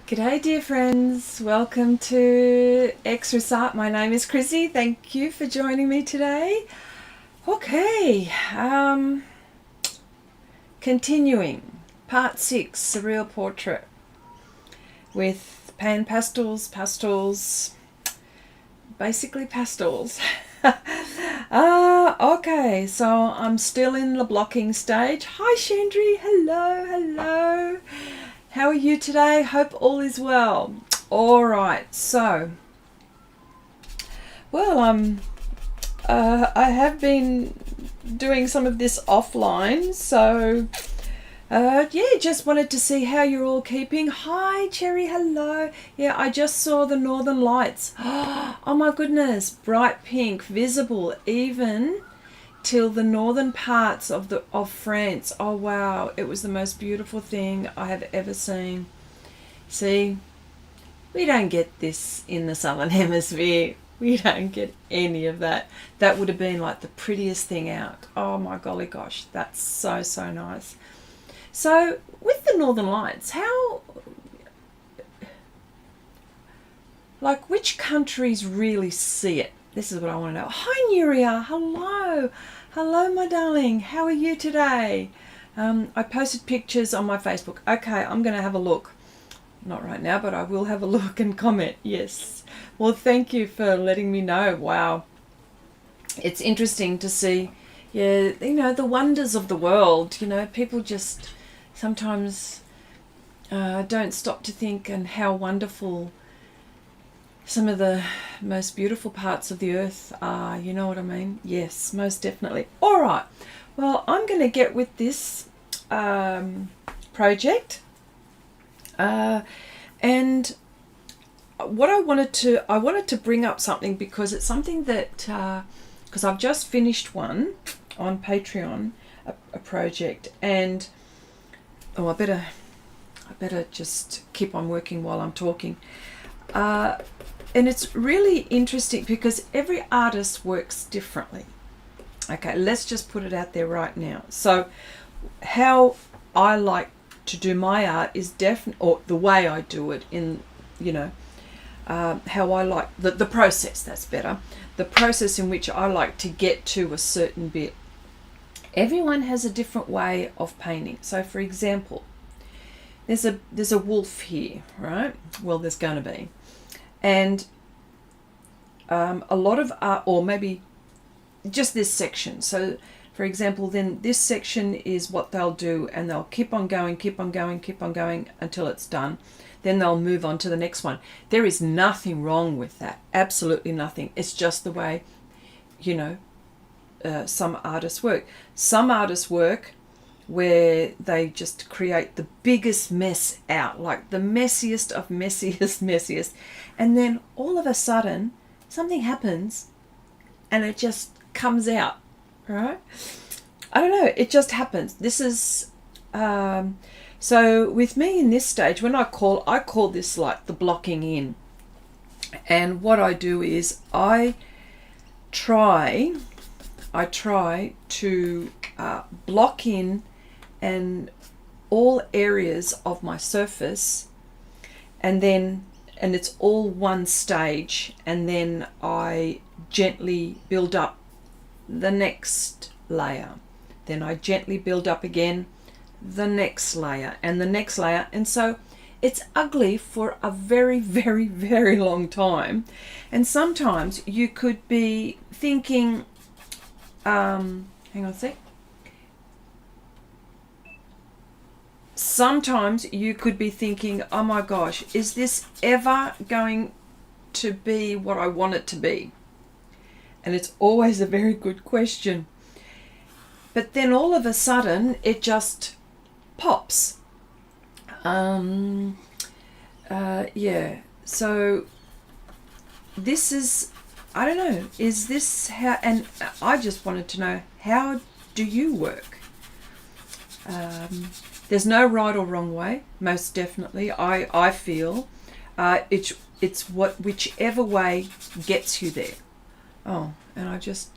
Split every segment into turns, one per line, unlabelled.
G'day dear friends, welcome to Xrissart. My name is Chrissy. Thank you for joining me today. Okay, continuing part 6, Surreal Portrait with Panpastels, pastels, basically pastels. Okay, so I'm still in the blocking stage. Hi Chandri, hello. How are you today? Hope all is well. All right, so, well, I have been doing some of this offline, so yeah, just wanted to see how you're all keeping. Hi Cherry, hello. Yeah, I just saw the northern lights. Oh my goodness, bright pink, visible even till the northern parts of France. Oh wow, it was the most beautiful thing I have ever seen. See, we don't get this in the southern hemisphere. We don't get any of that. That would have been like the prettiest thing out. Oh my golly gosh, that's so nice. So with the northern lights, how, like, which countries really see it? This is what I want to know. Hi Nuria, hello my darling, how are you today? I posted pictures on my Facebook. Okay, I'm going to have a look. Not right now, but I will have a look and comment. Yes. Well, thank you for letting me know. Wow. It's interesting to see, yeah, you know, the wonders of the world. You know, people just sometimes don't stop to think and how wonderful some of the most beautiful parts of the earth are. You know what I mean? Yes, most definitely. All right. Well, I'm going to get with this project. And what I wanted to bring up something, because it's something that, because I've just finished one on Patreon, a project, and oh, I better just keep on working while I'm talking. And it's really interesting because every artist works differently. Okay, let's just put it out there right now. So how I like to do my art is or the way I do it in, you know, how I like the process, that's better. The process in which I like to get to a certain bit. Everyone has a different way of painting. So for example, there's a wolf here, right? Well, there's going to be. And a lot of art, or maybe just this section. So for example, then this section is what they'll do, and they'll keep on going until it's done. Then they'll move on to the next one. There is nothing wrong with that. Absolutely nothing. It's just the way, you know, some artists work. Some artists work where they just create the biggest mess out, like the messiest of messiest. And then all of a sudden, something happens and it just comes out, right? I don't know, it just happens. This is, so with me in this stage, when I call this like the blocking in. And what I do is I try to block in and all areas of my surface, and it's all one stage, and then I gently build up the next layer, then I gently build up again the next layer and the next layer, and so it's ugly for a very long time. And sometimes you could be thinking, hang on a sec. Sometimes you could be thinking, oh my gosh, is this ever going to be what I want it to be? And it's always a very good question. But then all of a sudden, it just pops. Yeah. So this is, I don't know, is this how, and I just wanted to know, how do you work? There's no right or wrong way, most definitely. I feel it's whichever way gets you there. Oh, and I just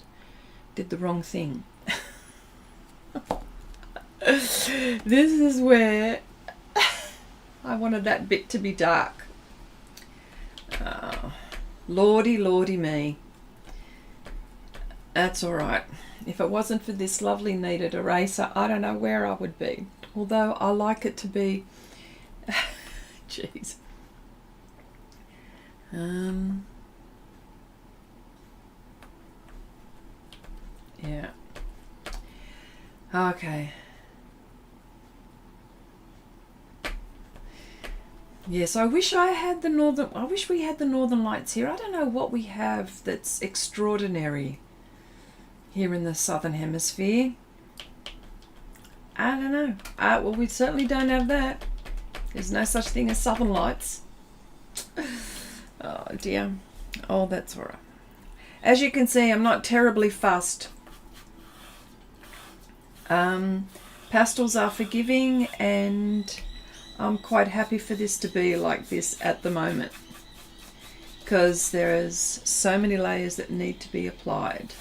did the wrong thing. This is where I wanted that bit to be dark. Oh, lordy, lordy me. That's all right. If it wasn't for this lovely kneaded eraser, I don't know where I would be. Although I like it to be... Jeez. Yeah. Okay. Yes, I wish I had the northern... I wish we had the Northern Lights here. I don't know what we have that's extraordinary here in the Southern Hemisphere. I don't know. Well, we certainly don't have that. There's no such thing as Southern Lights. Oh dear. Oh, that's all right. As you can see, I'm not terribly fussed. Pastels are forgiving, and I'm quite happy for this to be like this at the moment, because there is so many layers that need to be applied.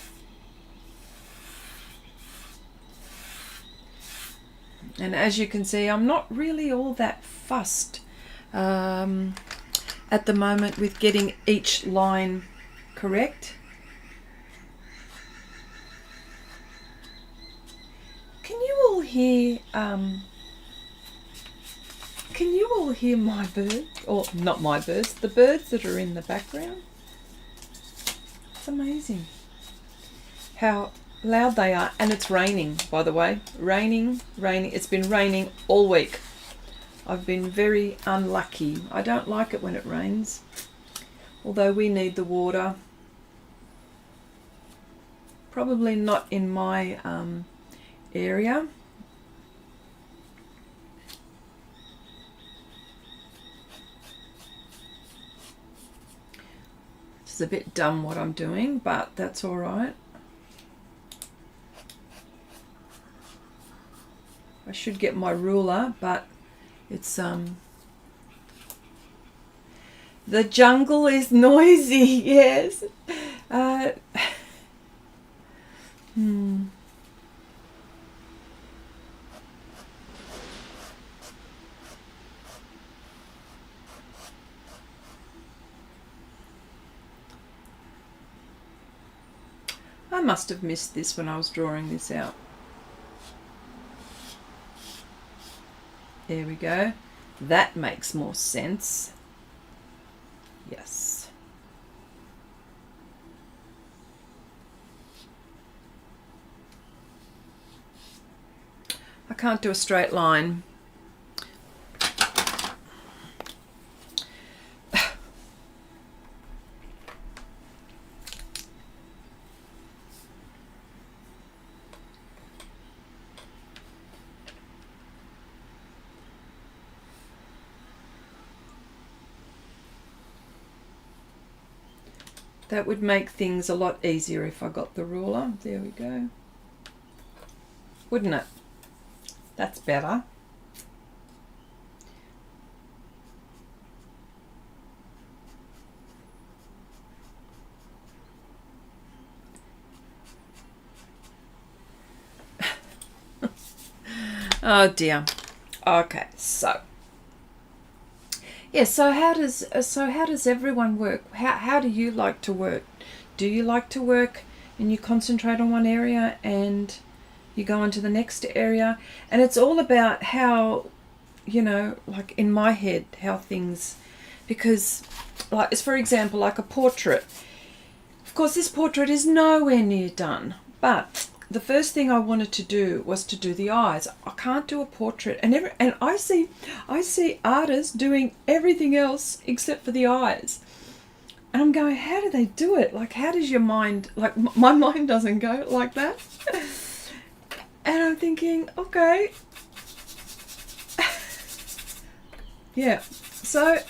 And as you can see, I'm not really all that fussed at the moment with getting each line correct. Can you all hear my bird? Or not my birds, the birds that are in the background? It's amazing how loud they are. And it's raining, by the way. Raining. It's been raining all week. I've been very unlucky. I don't like it when it rains, although we need the water. Probably not in my area. It's a bit dumb what I'm doing, but that's all right. I should get my ruler, but it's the jungle is noisy. Yes. I must have missed this when I was drawing this out. There we go. That makes more sense. Yes. I can't do a straight line. That would make things a lot easier if I got the ruler. There we go. Wouldn't it? That's better. Oh dear. Okay, so yeah, so how does everyone work? How do you like to work? Do you like to work and you concentrate on one area and you go on to the next area? And it's all about how, you know, like in my head, how things, because like, for example, like a portrait. Of course, this portrait is nowhere near done, but the first thing I wanted to do was to do the eyes. I can't do a portrait, and I see artists doing everything else except for the eyes, and I'm going, how do they do it? Like, how does your mind, like my mind doesn't go like that. And I'm thinking, okay, yeah. So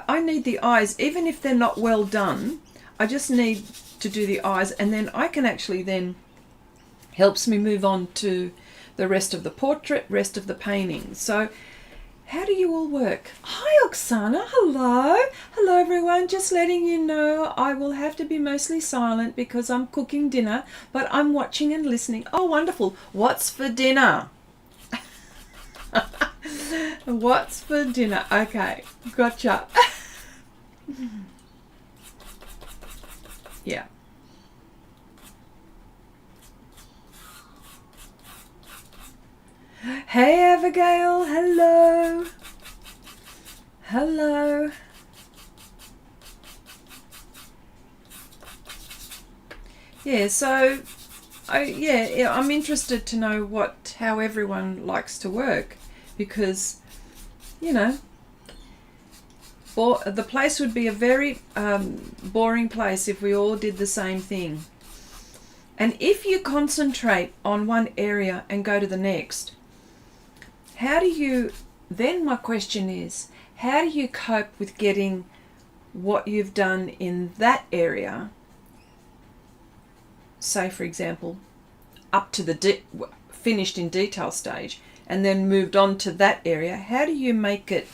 I need the eyes, even if they're not well done. I just need to do the eyes, and then I can actually then helps me move on to the rest of the portrait, rest of the painting. So how do you all work? Hi Oksana, hello everyone. Just letting you know I will have to be mostly silent because I'm cooking dinner, but I'm watching and listening. Oh wonderful. What's for dinner? What's for dinner? Okay, gotcha. Yeah. Hey Abigail, hello. Hello. Yeah, so I'm interested to know how everyone likes to work, because, you know, the place would be a very boring place if we all did the same thing. And if you concentrate on one area and go to the next, then my question is, how do you cope with getting what you've done in that area, say for example, up to the finished in detail stage, and then moved on to that area? How do you make it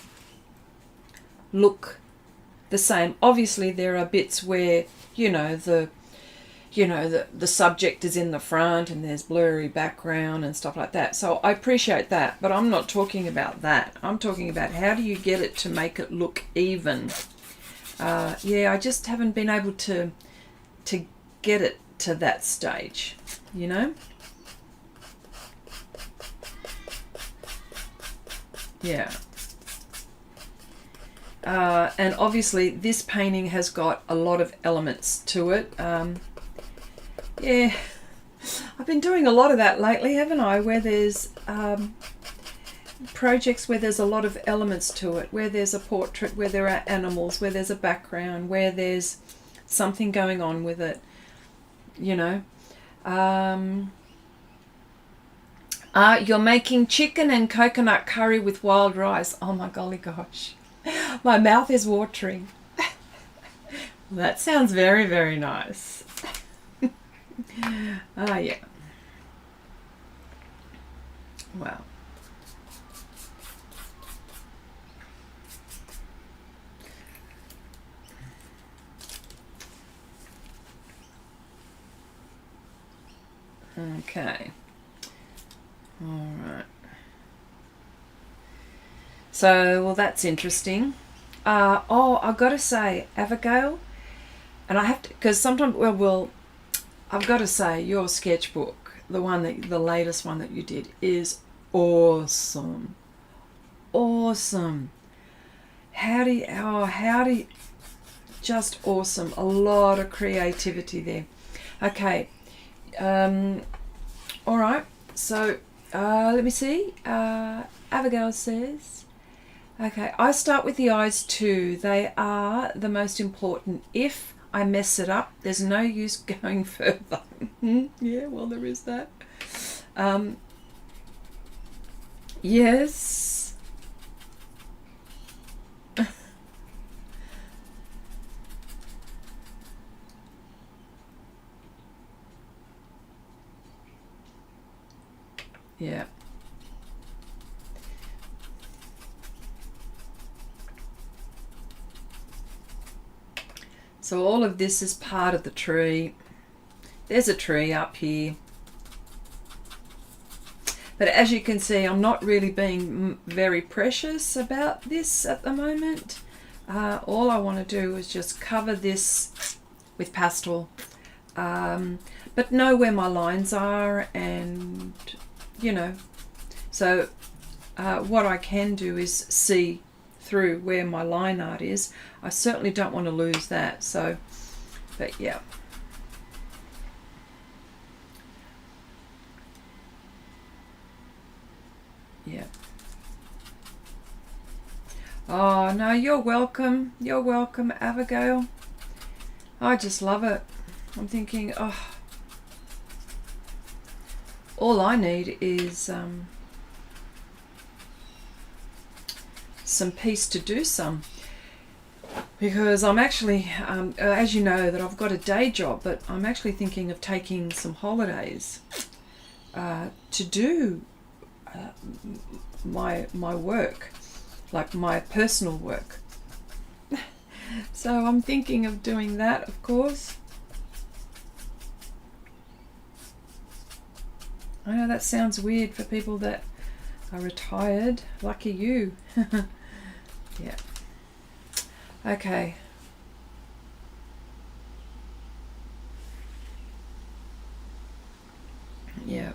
look the same? Obviously there are bits where, the subject is in the front and there's blurry background and stuff like that. So I appreciate that, but I'm not talking about that. I'm talking about how do you get it to make it look even. I just haven't been able to get it to that stage, Yeah. And obviously this painting has got a lot of elements to it. Yeah, I've been doing a lot of that lately, haven't I? Where there's projects where there's a lot of elements to it, where there's a portrait, where there are animals, where there's a background, where there's something going on with it, You're making chicken and coconut curry with wild rice. Oh my golly gosh. My mouth is watering. That sounds very, very nice. Yeah. Wow. Okay. All right. So, well, that's interesting. I've got to say, Abigail, and I have to, because sometimes, I've got to say, your sketchbook, the latest one that you did, is awesome. Awesome. How do you, just awesome. A lot of creativity there. Okay. All right. So, let me see. Abigail says, okay, I start with the eyes too. They are the most important. If I mess it up, there's no use going further. Yeah, well, there is that. Yes. Yeah. So all of this is part of the tree. There's a tree up here. But as you can see, I'm not really being very precious about this at the moment. All I want to do is just cover this with pastel, but know where my lines are, and so what I can do is see through where my line art is. I certainly don't want to lose that. So, but yeah. Yeah. Oh, no, you're welcome. You're welcome, Abigail. I just love it. I'm thinking, all I need is some peace to do some. Because I'm actually, as you know, that I've got a day job, but I'm actually thinking of taking some holidays to do my work, like my personal work. So I'm thinking of doing that, of course. I know that sounds weird for people that I retired. Lucky you. Yeah. Okay. Yeah.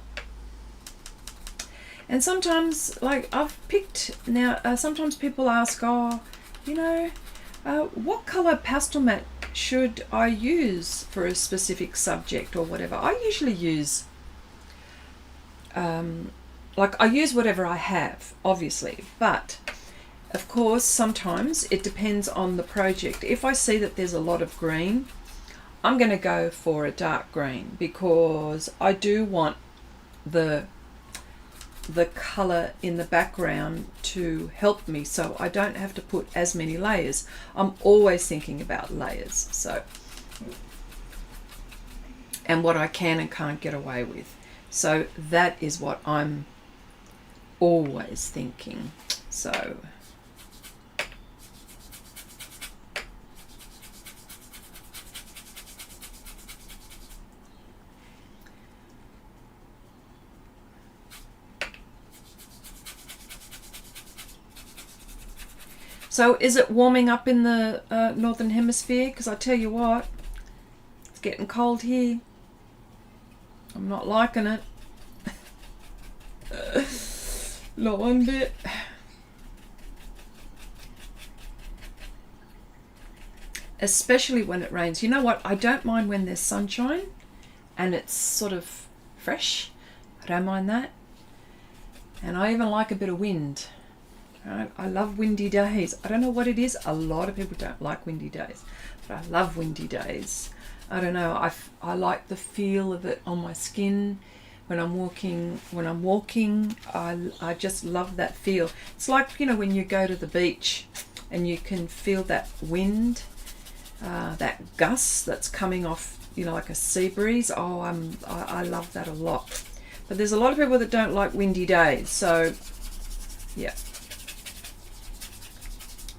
And sometimes, like, I've picked now, sometimes people ask, oh, you know, what colour pastel mat should I use for a specific subject or whatever? I usually use, like, I use whatever I have, obviously, but of course, sometimes it depends on the project. If I see that there's a lot of green, I'm going to go for a dark green because I do want the colour in the background to help me, so I don't have to put as many layers. I'm always thinking about layers, so, and what I can and can't get away with. So that is what I'm always thinking. So So is it warming up in the Northern Hemisphere? Because I tell you what, it's getting cold here. I'm not liking it. Not one bit. Especially when it rains. You know what? I don't mind when there's sunshine and it's sort of fresh. I don't mind that. And I even like a bit of wind. Right? I love windy days. I don't know what it is. A lot of people don't like windy days, but I love windy days. I don't know. I like the feel of it on my skin when I'm walking. I just love that feel. It's like, you know, when you go to the beach and you can feel that wind, that gust that's coming off, you know, like a sea breeze. Oh, I love that a lot. But there's a lot of people that don't like windy days. So, yeah.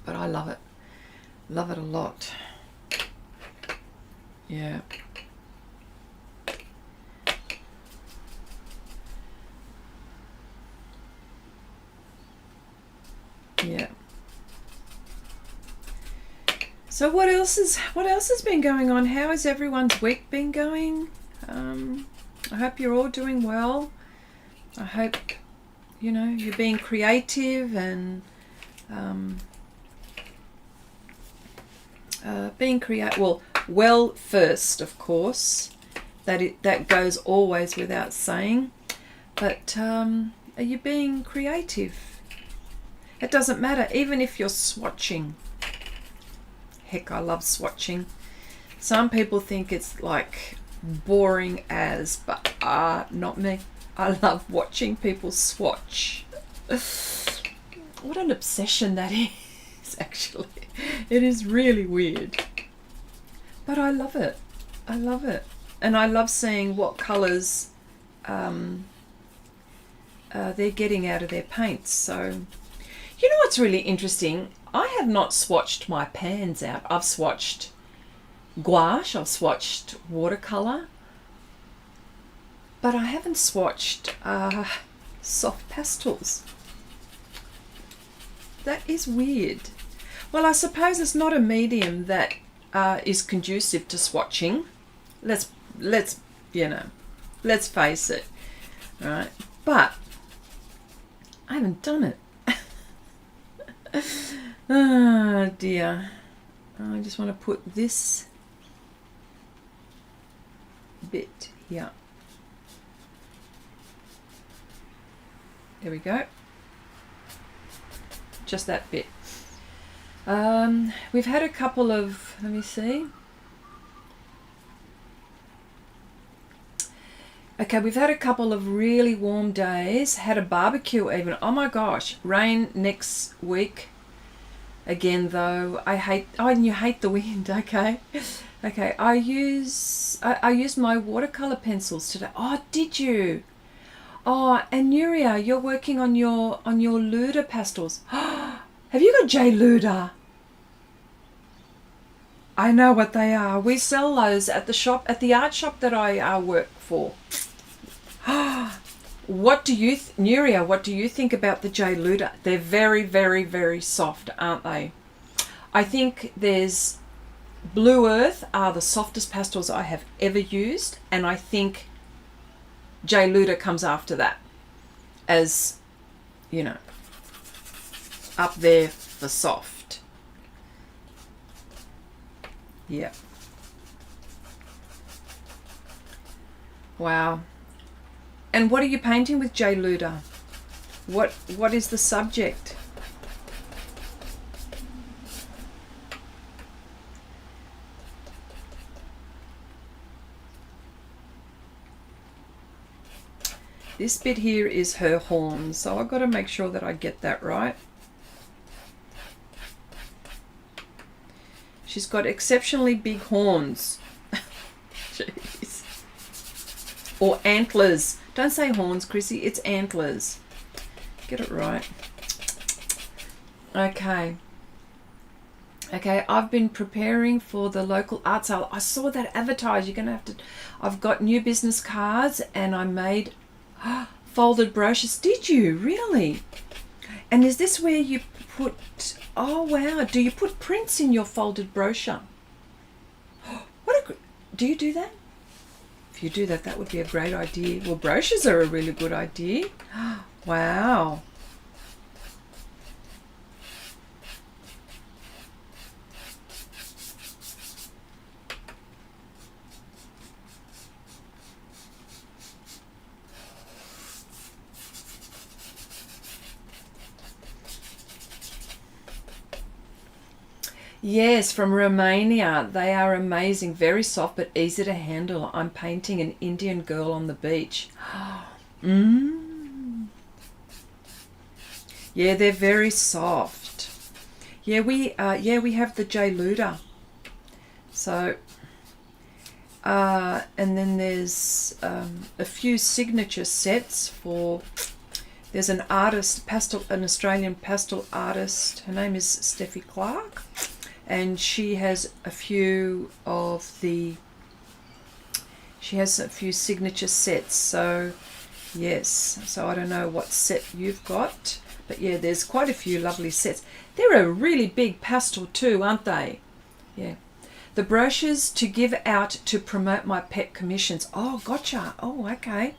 But I love it. Love it a lot. Yeah. Yeah. So what else has been going on? How has everyone's week been going? I hope you're all doing well. I hope, you know, you're being creative and being well first, of course, that goes always without saying, but are you being creative? It doesn't matter, even if you're swatching. Heck, I love swatching. Some people think it's like boring as, but not me. I love watching people swatch. What an obsession that is, actually. It is really weird, but I love it. I love it, and I love seeing what colours they're getting out of their paints. So, you know what's really interesting? I have not swatched my pans out. I've swatched gouache, I've swatched watercolour, but I haven't swatched soft pastels. That is weird. Well, I suppose it's not a medium that is conducive to swatching. Let's you know, let's face it, right? But I haven't done it. Oh dear. I just want to put this bit here. There we go. Just that bit. We've had a couple of, let me see. Okay, we've had a couple of really warm days, had a barbecue even. Oh my gosh, rain next week. Again though, I hate, oh, and you hate the wind, okay. Okay, I used my watercolor pencils today. Oh, did you? Oh, and Nuria, you're working on your Luda pastels. Have you got J Luda? I know what they are. We sell those at the shop, at the art shop that I work for. What do you, Nuria, what do you think about the J. Luda? They're very, very, very soft, aren't they? I think there's Blue Earth are the softest pastels I have ever used, and I think J. Luda comes after that as, you know, up there for soft. Yeah. Wow. And what are you painting with J. Luda? What is the subject? This bit here is her horns, so I've got to make sure that I get that right. She's got exceptionally big horns. Jeez. Or antlers. Don't say horns, Chrissy, it's antlers. Get it right. Okay. Okay, I've been preparing for the local art sale. I saw that advertised. You're going to have to... I've got new business cards and I made folded brochures. Did you? Really? And is this where you put... Oh, wow. Do you put prints in your folded brochure? What a... Do you do that? If you do that, that would be a great idea. Well, brochures are a really good idea. Wow. Yes, from Romania. They are amazing, very soft but easy to handle. I'm painting an Indian girl on the beach. Yeah, they're very soft. Yeah, we have the J. Luda. So, and then there's a few signature sets for. There's an artist, an Australian pastel artist. Her name is Steffi Clark. And she has a few signature sets. So yes, so I don't know what set you've got, but yeah, there's quite a few lovely sets. They're a really big pastel too, aren't they? Yeah. The brochures to give out to promote my pet commissions. Oh, gotcha. Oh, okay.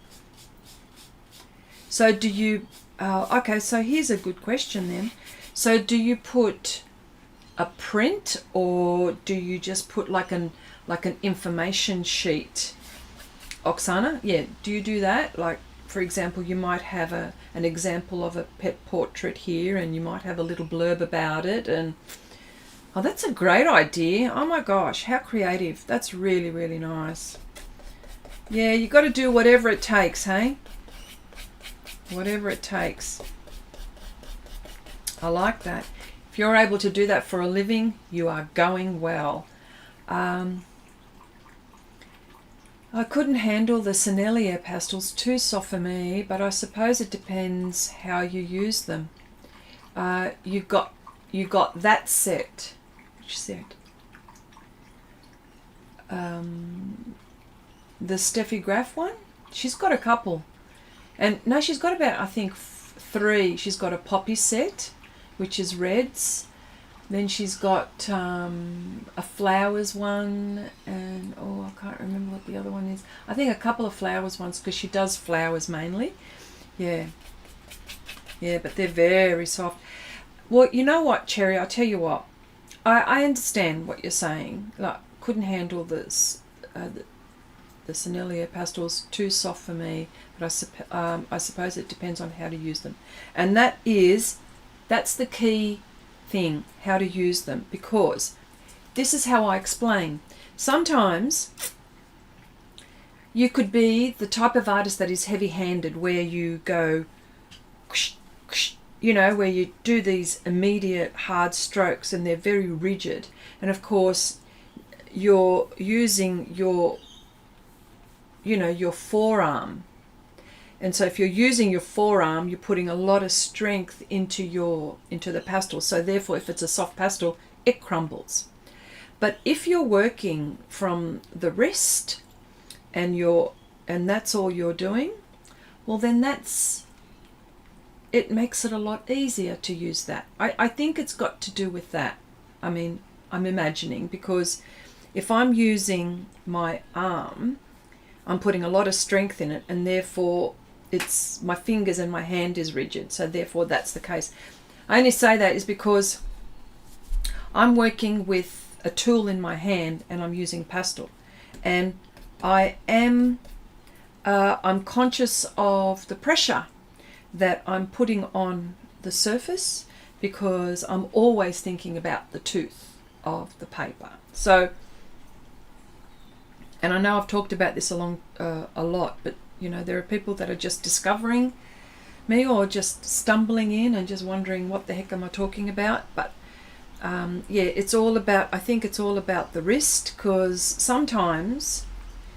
So do you okay, so here's a good question then. So do you put a print, or do you just put like an information sheet? Oksana, yeah, do you do that? Like, for example, you might have an example of a pet portrait here, and you might have a little blurb about it, and oh, that's a great idea. Oh my gosh, how creative. That's really, really nice. Yeah, you got to do whatever it takes, hey? Whatever it takes. I like that. If you're able to do that for a living, you are going well. I couldn't handle the Surreal pastels, too soft for me, but I suppose it depends how you use them. You got that set. Which set? The Steffi Graf one. She's got a couple, and no, she's got about, I think, 3. She's got a poppy set, which is reds. Then she's got a flowers one, and oh, I can't remember what the other one is. I think a couple of flowers ones, because she does flowers mainly. Yeah, but they're very soft. Well, you know what, Cherry, I'll tell you what, I understand what you're saying. Like, couldn't handle this the Surreal pastels, too soft for me, but I suppose it depends on how to use them, and that's the key thing, how to use them, because this is how I explain. Sometimes you could be the type of artist that is heavy-handed, where you go, you know, where you do these immediate hard strokes and they're very rigid, and of course you're using your forearm. And so if you're using your forearm, you're putting a lot of strength into the pastel. So therefore, if it's a soft pastel, it crumbles. But if you're working from the wrist and that's all you're doing, well then it makes it a lot easier to use that. I think it's got to do with that. I mean, I'm imagining, because if I'm using my arm, I'm putting a lot of strength in it, and therefore it's my fingers and my hand is rigid, so therefore that's the case. I only say that is because I'm working with a tool in my hand and I'm using pastel, and I'm conscious of the pressure that I'm putting on the surface, because I'm always thinking about the tooth of the paper. So, and I know I've talked about this a lot, but you know, there are people that are just discovering me or just stumbling in and just wondering what the heck am I talking about. But yeah, it's all about, I think it's all about the wrist, because sometimes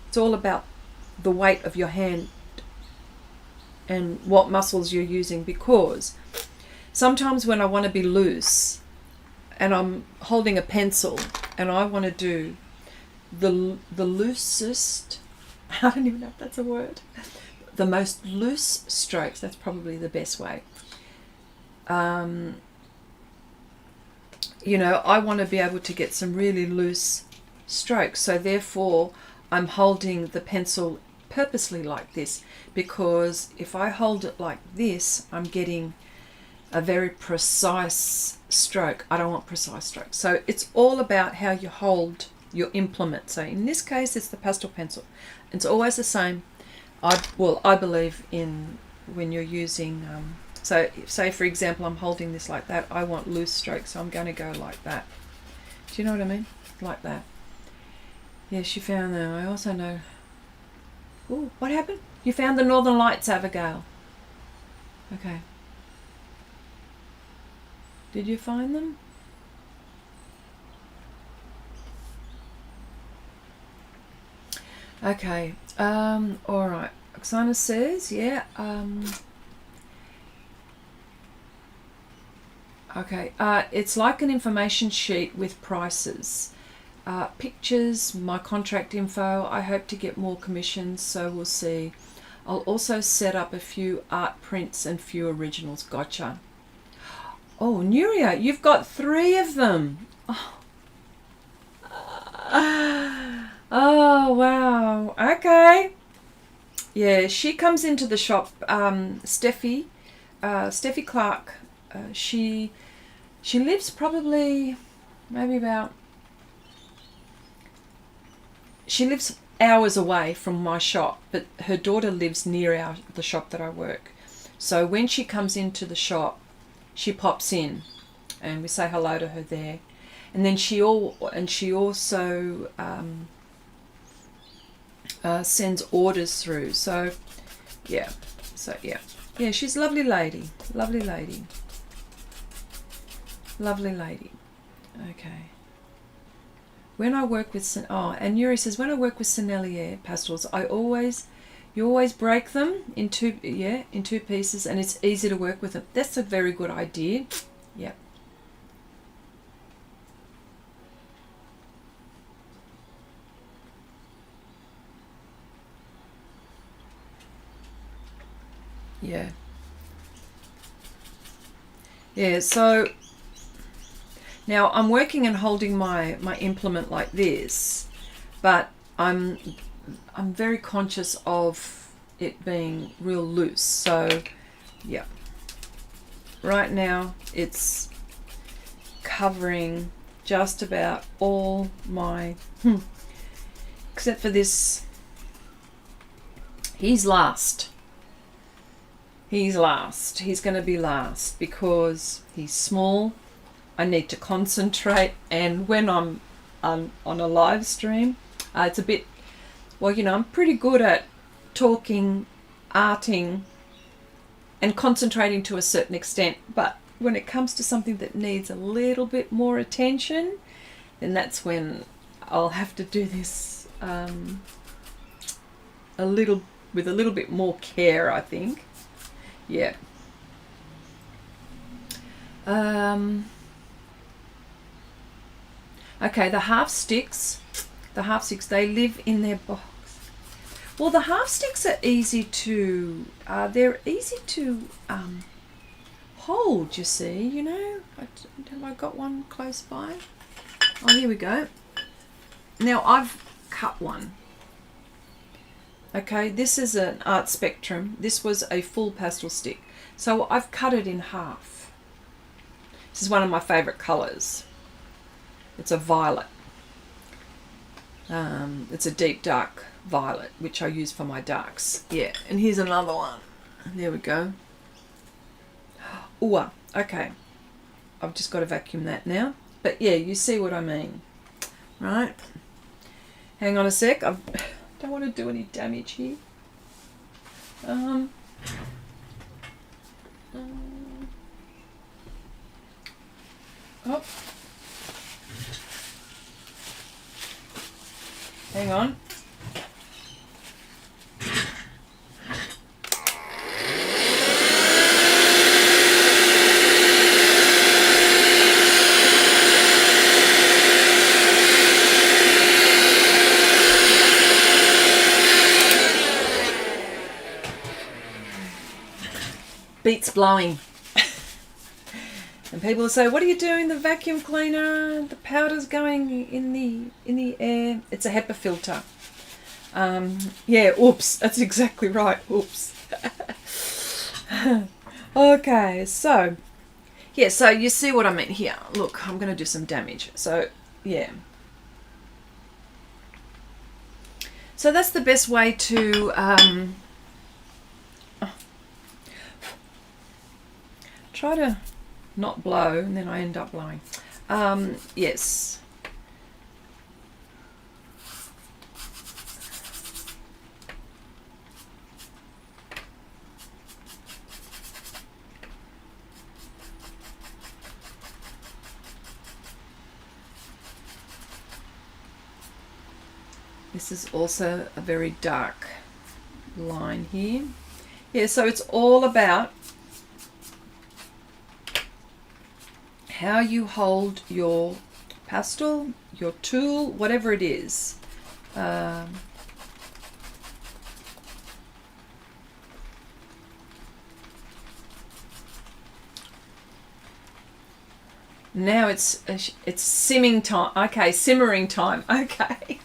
it's all about the weight of your hand and what muscles you're using, because sometimes when I want to be loose and I'm holding a pencil and I want to do the loosest, I don't even know if that's a word, the most loose strokes, that's probably the best way. You know, I want to be able to get some really loose strokes, so therefore I'm holding the pencil purposely like this, because if I hold it like this, I'm getting a very precise stroke. I don't want precise strokes. So it's all about how you hold your implement. So in this case, it's the pastel pencil. It's always the same. I believe in when you're using, so say for example, I'm holding this like that. I want loose strokes, so I'm going to go like that. Do you know what I mean? Like that. Yes, you found them. I also know. Oh, what happened? You found the Northern Lights, Abigail. Okay. Did you find them? Okay. All right. Oksana says, yeah. Okay. It's like an information sheet with prices. Pictures, my contract info. I hope to get more commissions, so we'll see. I'll also set up a few art prints and few originals. Gotcha. Oh, Nuria, you've got 3 of them. Oh, wow. Okay. Yeah, she comes into the shop. Steffi Clark. She lives probably maybe about. She lives hours away from my shop, but her daughter lives near the shop that I work. So when she comes into the shop, she pops in, and we say hello to her there, and then she also sends orders through. So yeah, she's a lovely lady. Okay. When I work with and Yuri says, when I work with Sennelier pastels, you always break them in two pieces, and it's easy to work with them. That's a very good idea. Yeah. Yeah. Yeah, so now I'm working and holding my implement like this, but I'm very conscious of it being real loose. So yeah, right now it's covering just about all my except for this. He's last. He's going to be last because he's small. I need to concentrate, and when I'm on a live stream, it's a bit, well, you know, I'm pretty good at talking, arting, and concentrating to a certain extent, but when it comes to something that needs a little bit more attention, then that's when I'll have to do this with a little bit more care, I think. Yeah. Okay, the half sticks, they live in their box. Well, the half sticks are easy to, they're easy to hold, you see, you know. Have I got one close by? Oh, here we go. Now, I've cut one. Okay, this is an Art Spectrum. This was a full pastel stick. So I've cut it in half. This is one of my favourite colours. It's a violet. It's a deep dark violet, which I use for my darks. Yeah, and here's another one. There we go. Ooh, okay. I've just got to vacuum that now. But yeah, you see what I mean. Right. Hang on a sec. I don't want to do any damage here. Oh. Hang on. Beats blowing. And people will say, what are you doing? The vacuum cleaner, the powder's going in the air. It's a HEPA filter. Yeah, oops, that's exactly right. Oops. Okay, so yeah, so you see what I mean here. Look, I'm going to do some damage. So yeah. So that's the best way to try to not blow, and then I end up blowing. Yes. This is also a very dark line here. Yeah, so it's all about how you hold your pastel, your tool, whatever it is. Now it's simming time. Okay, simmering time. Okay.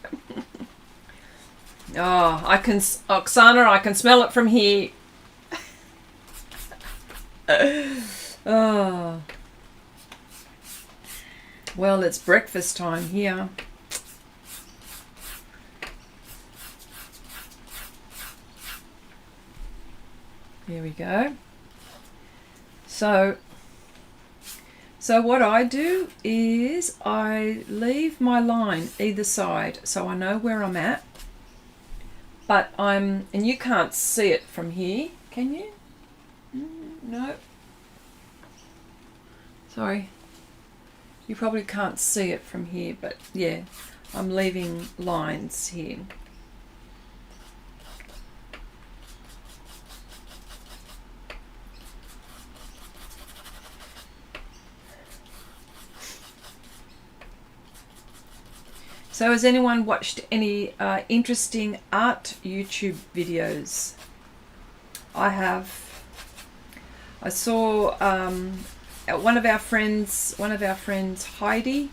Oh, Oksana, I can smell it from here. Oh. Well, it's breakfast time here. Here we go. So what I do is I leave my line either side so I know where I'm at. But and you can't see it from here, can you? No. Sorry. You probably can't see it from here, but yeah, I'm leaving lines here. So has anyone watched any interesting art YouTube videos? I have. I saw one of our friends, Heidi,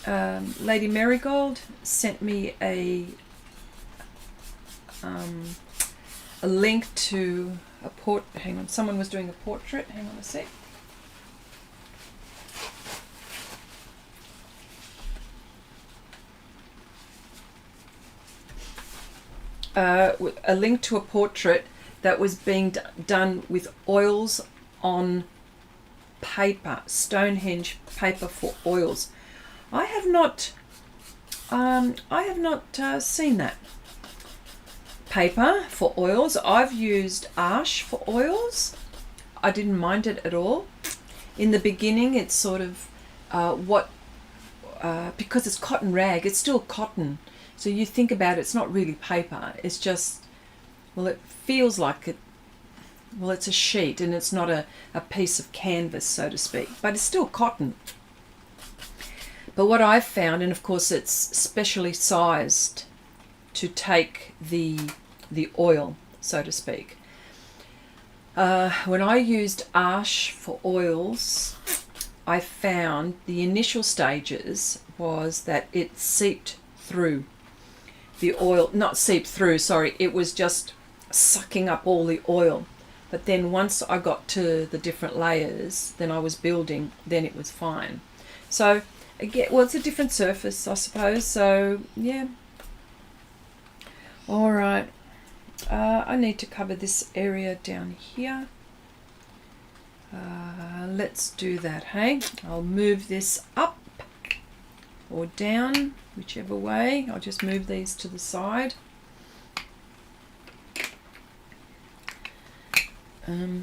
Lady Marigold, sent me a link to a hang on, someone was doing a portrait. Hang on a sec. A link to a portrait that was being done with oils on paper, Stonehenge paper for oils. I have not seen that paper for oils. I've used ash for oils. I didn't mind it at all. In the beginning, it's sort of because it's cotton rag, it's still cotton. So you think about it, it's not really paper. It's just, well, it feels like it. Well, it's a sheet and it's not a piece of canvas, so to speak, but it's still cotton. But what I've found, and of course it's specially sized take the oil, so to speak. When I used Arsh for oils, I found the initial stages was that it seeped through the oil, not seeped through, sorry, it was just sucking up all the oil. But then once I got to the different layers, then I was building, then it was fine. So again, well, it's a different surface, I suppose. So yeah. All right. I need to cover this area down here. Let's do that, hey? I'll move this up or down, whichever way. I'll just move these to the side.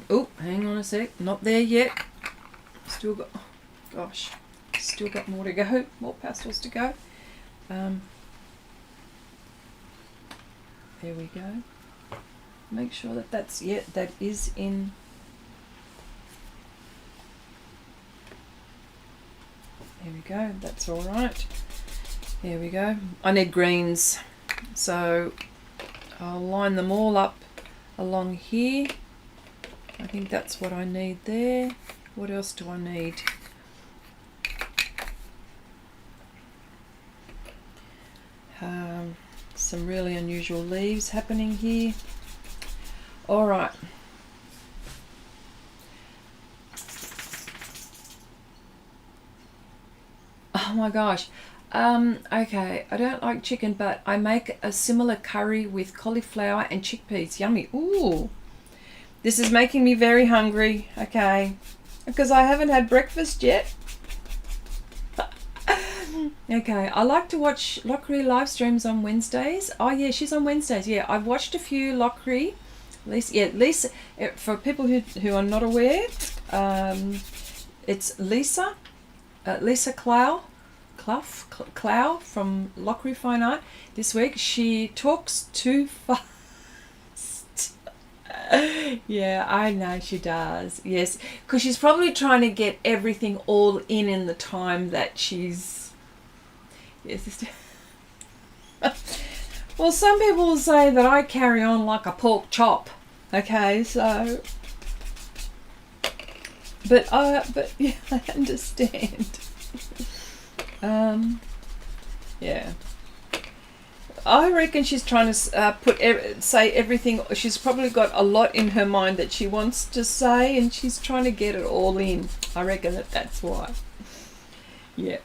Oh, hang on a sec. Not there yet. Still got, oh, gosh, still got more to go. More pastels to go. There we go. Make sure that that's, yeah, that is in. There we go. That's all right. There we go. I need greens, so I'll line them all up along here. I think that's what I need there. What else do I need? Some really unusual leaves happening here. All right. Oh my gosh. Okay, I don't like chicken, but I make a similar curry with cauliflower and chickpeas. Yummy. Ooh. This is making me very hungry. Okay. Because I haven't had breakfast yet. Okay, I like to watch Lockery live streams on Wednesdays. Oh yeah, she's on Wednesdays. Yeah, I've watched a few Lockery. Lisa, for people who are not aware, it's Lisa Clow from Lockery Fine Art. This week she talks too fast. Yeah, I know she does. Yes, because she's probably trying to get everything all in the time that she's. Yes. Well, some people will say that I carry on like a pork chop. Okay, so. But yeah, I understand. Yeah. I reckon she's trying to say everything. She's probably got a lot in her mind that she wants to say, and she's trying to get it all in. I reckon that's why. Yeah.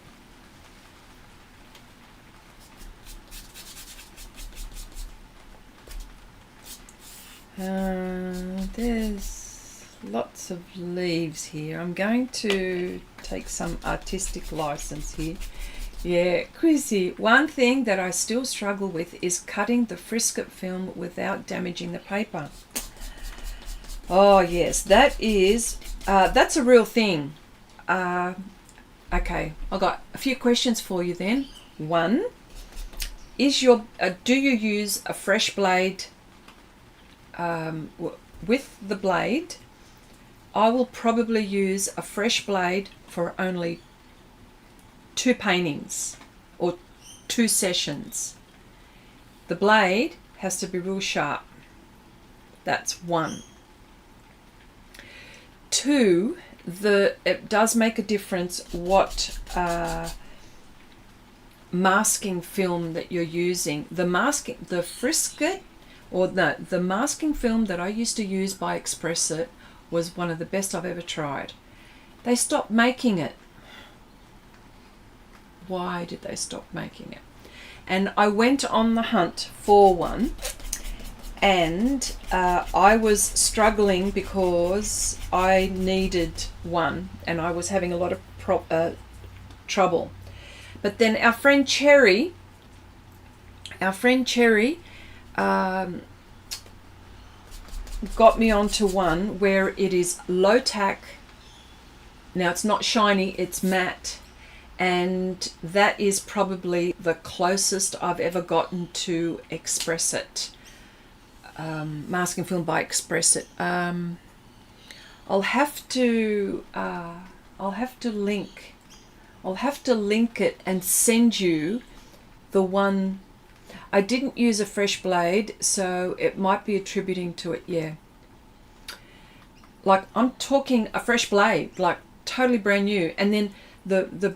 There's lots of leaves here. I'm going to take some artistic license here. Yeah, Chrissy, one thing that I still struggle with is cutting the frisket film without damaging the paper. Oh yes, that's a real thing. Okay, I've got a few questions for you then. One, do you use a fresh blade with the blade? I will probably use a fresh blade for only 2 paintings or 2 sessions. The blade has to be real sharp. That's 1. 2, it does make a difference what masking film that you're using. The frisket, or the masking film that I used to use by Xrissart was one of the best I've ever tried. They stopped making it. Why did they stop making it? And I went on the hunt for one, and I was struggling because I needed one and I was having a lot of trouble. But then our friend Cherry got me onto one where it is low tack. Now it's not shiny, it's matte, and that is probably the closest I've ever gotten to Xrissart, masking film by Xrissart. I'll have to link it and send you the one I didn't use a fresh blade, so it might be attributing to it, yeah. Like, I'm talking a fresh blade, like totally brand new. And then then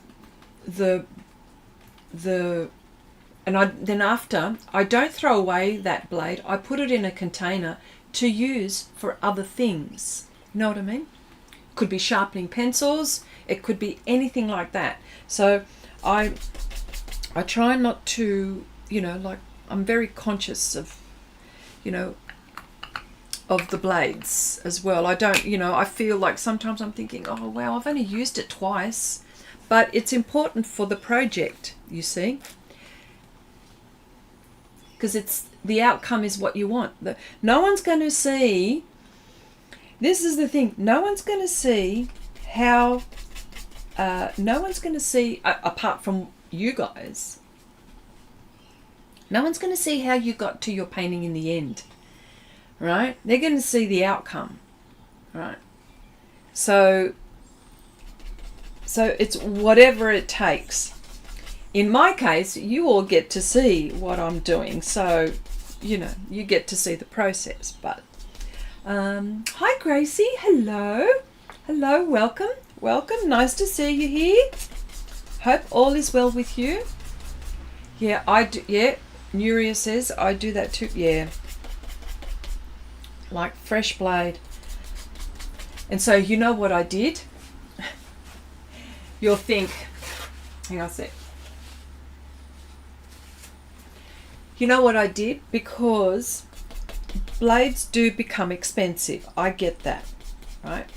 after, I don't throw away that blade. I put it in a container to use for other things. You know what I mean? Could be sharpening pencils. It could be anything like that. So I try not to, you know, like, I'm very conscious of, you know, of the blades as well. I don't, you know, I feel like sometimes I'm thinking, oh wow, I've only used it twice, but it's important for the project, you see, because it's the outcome is what you want. No one's going to see, this is the thing, no one's going to see how, no one's going to see, apart from you guys, no one's going to see how you got to your painting in the end. Right? They're going to see the outcome, right? So it's whatever it takes. In my case, you all get to see what I'm doing, so, you know, you get to see the process. But hi Gracie, hello, welcome, nice to see you here. Hope all is well with you. Yeah, I do. Yeah, Nuria says I do that too. Yeah. Like fresh blade. And so you know what I did? You'll think, hang on a sec. You know what I did? Because blades do become expensive. I get that, right?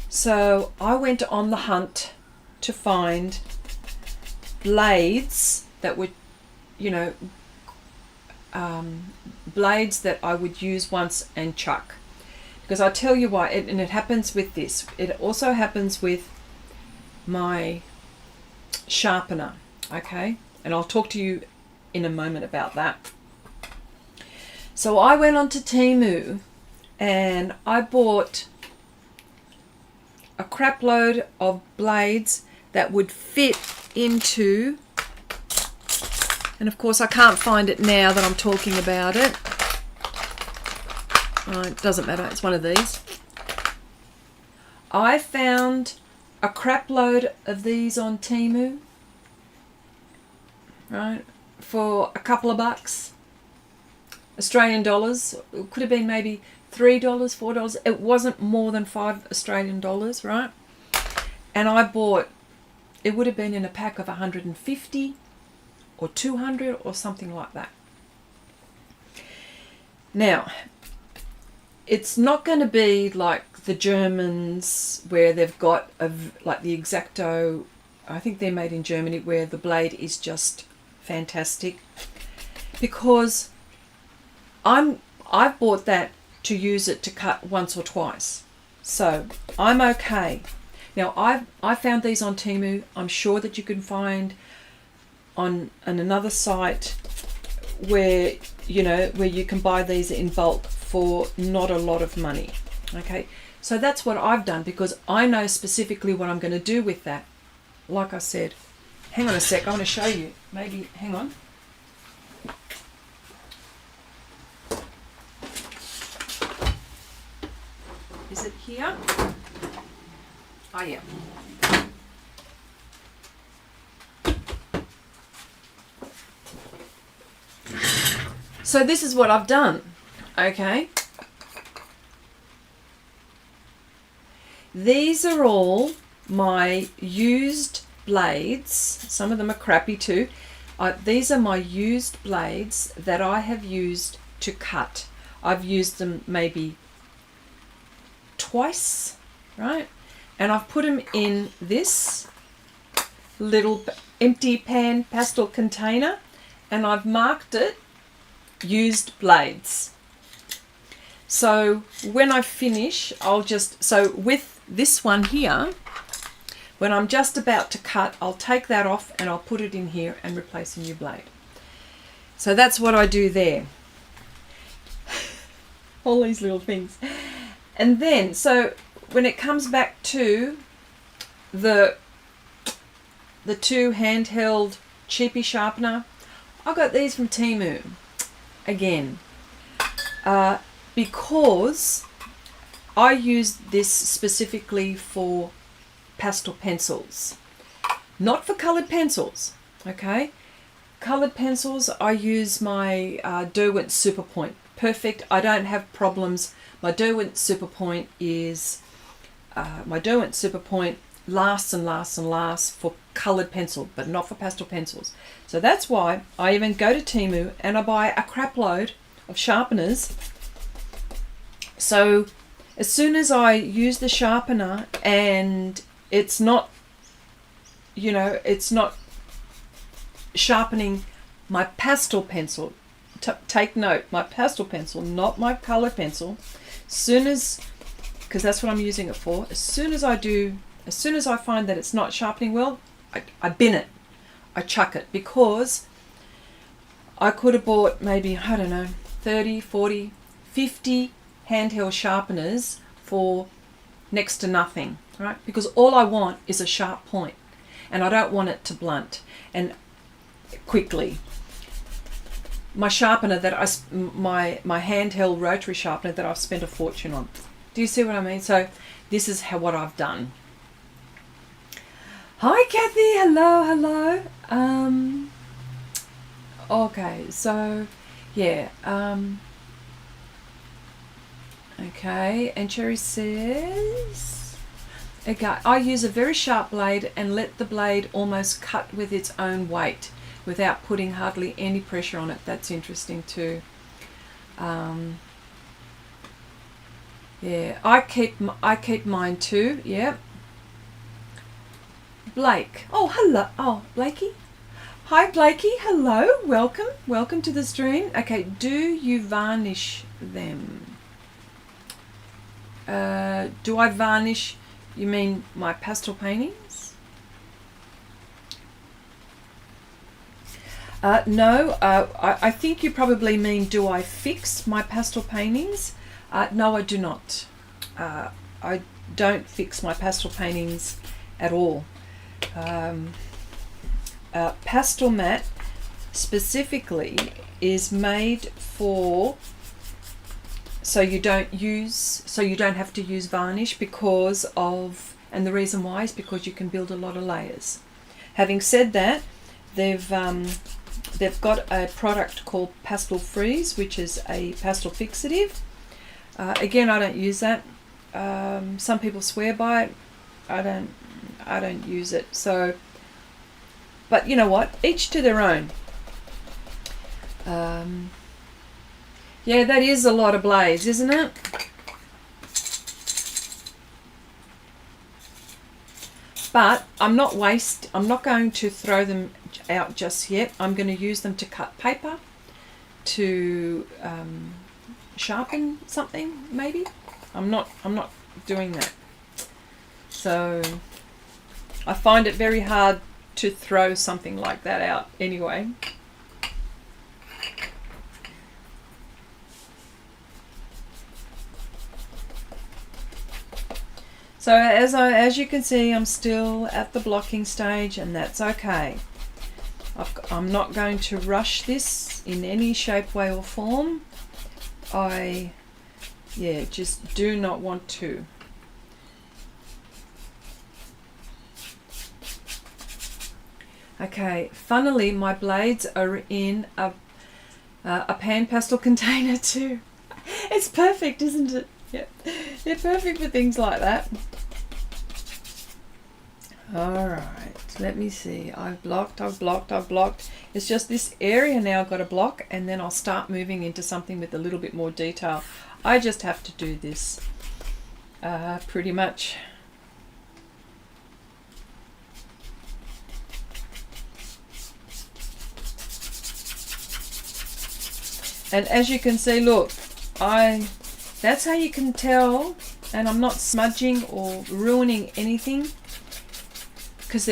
So I went on the hunt to find blades that would, you know, blades that I would use once and chuck. Because I tell you why, and it happens with this. It also happens with my sharpener, okay? And I'll talk to you in a moment about that. So I went on to Temu and I bought a crap load of blades that would fit into, and of course I can't find it now that I'm talking about it. Oh, it doesn't matter, it's one of these. I found a crap load of these on Temu, right, for a couple of bucks. Australian dollars. It could have been maybe $3, $4. It wasn't more than $5 Australian dollars, right? And I bought, it would have been in a pack of 150 or 200 or something like that. Now, it's not going to be like the Germans where they've got like the X-Acto, I think they're made in Germany, where the blade is just fantastic, because I've bought that to use it to cut once or twice, so I'm okay. Now I found these on Temu. I'm sure that you can find on another site where, you know, where you can buy these in bulk for not a lot of money. Okay, so that's what I've done, because I know specifically what I'm going to do with that. Like I said, hang on a sec, I want to show you. Maybe, hang on. Is it here? Oh yeah. So this is what I've done, okay? These are all my used blades. Some of them are crappy too. These are my used blades that I have used to cut. I've used them maybe twice, right? And I've put them in this little empty pan pastel container, and I've marked it used blades. So when I finish, I'll just, so with this one here, when I'm just about to cut, I'll take that off and I'll put it in here and replace a new blade. So that's what I do there. All these little things. And then, so when it comes back to the two handheld cheapy sharpener, I got these from Temu again, because I use this specifically for pastel pencils, not for coloured pencils. Okay, coloured pencils, I use my Derwent Superpoint. Perfect. I don't have problems. My Derwent Superpoint is lasts and lasts and lasts for coloured pencil, but not for pastel pencils. So that's why I even go to Temu and I buy a crap load of sharpeners. So as soon as I use the sharpener and it's not, you know, it's not sharpening my pastel pencil, take note, my pastel pencil, not my coloured pencil, because that's what I'm using it for. As soon as I find that it's not sharpening well, I bin it, I chuck it, because I could have bought maybe, I don't know, 30, 40, 50 handheld sharpeners for next to nothing, right? Because all I want is a sharp point, and I don't want it to blunt and quickly. My sharpener that my handheld rotary sharpener that I've spent a fortune on. Do you see what I mean? So this is what I've done. Hi Kathy, hello. Okay, so yeah, okay, and Cherry says, okay, I use a very sharp blade and let the blade almost cut with its own weight without putting hardly any pressure on it. That's interesting too. Yeah, I keep mine too. Yeah. Blake. Oh, hello. Oh, Blakey. Hi, Blakey. Hello. Welcome to the stream. Okay, do you varnish them? Do I varnish? You mean my pastel paintings? No. I think you probably mean, do I fix my pastel paintings? No, I do not. I don't fix my pastel paintings at all. Pastelmat specifically is made for so you don't have to use varnish, because of, and the reason why is because you can build a lot of layers. Having said that, they've got a product called Pastel Freeze, which is a pastel fixative. Again, I don't use that. Some people swear by it. I don't use it. So, but you know what? Each to their own. Yeah, that is a lot of blaze, isn't it? But I'm not going to throw them out just yet. I'm going to use them to cut paper, to sharpen something maybe. I'm not doing that. So I find it very hard to throw something like that out anyway. So as you can see, I'm still at the blocking stage, and that's okay. I'm not going to rush this in any shape, way or form. I just do not want to. Okay, funnily my blades are in a pan pastel container too. It's perfect, isn't it? Yeah, they're perfect for things like that. Alright, let me see. I've blocked. It's just this area now I've got to block, and then I'll start moving into something with a little bit more detail. I just have to do this pretty much. And as you can see, look, that's how you can tell, and I'm not smudging or ruining anything, because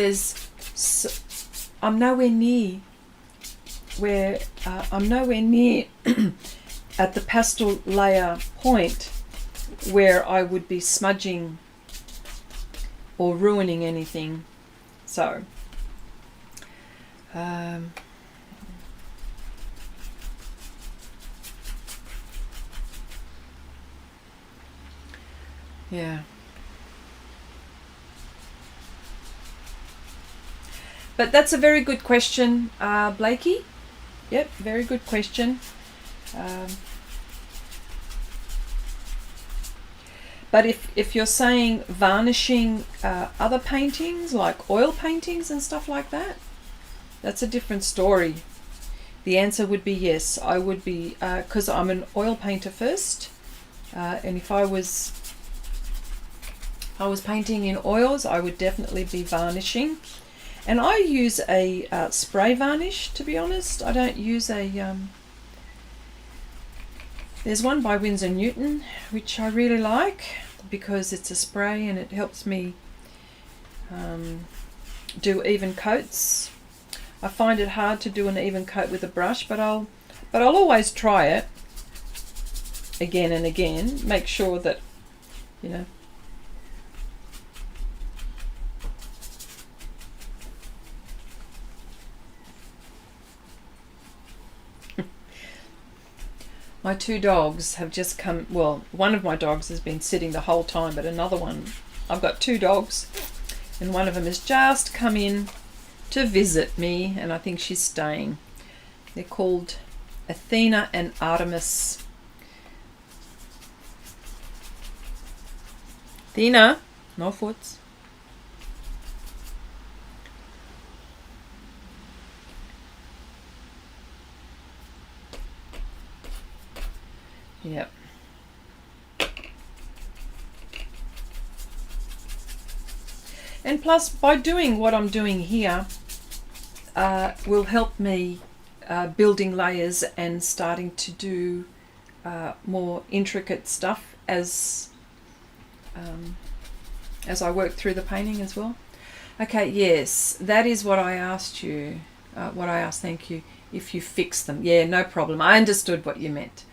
I'm nowhere near at the pastel layer point where I would be smudging or ruining anything. So Yeah. But that's a very good question, Blakey. Yep, very good question. But if you're saying varnishing other paintings, like oil paintings and stuff like that, that's a different story. The answer would be yes. I would be, because I'm an oil painter first, and if I was painting in oils, I would definitely be varnishing. And I use a spray varnish, to be honest. I don't use a... there's one by Winsor Newton, which I really like, because it's a spray and it helps me do even coats. I find it hard to do an even coat with a brush, but I'll always try it again and again. Make sure that, you know... My two dogs have just come, well, one of my dogs has been sitting the whole time, but another one, I've got two dogs, and one of them has just come in to visit me, and I think she's staying. They're called Athena and Artemis. Athena, no foots. Yep. And plus, by doing what I'm doing here, will help me building layers and starting to do more intricate stuff as I work through the painting as well. Okay, yes, that is what I asked you. Thank you. If you fix them. Yeah, no problem. I understood what you meant.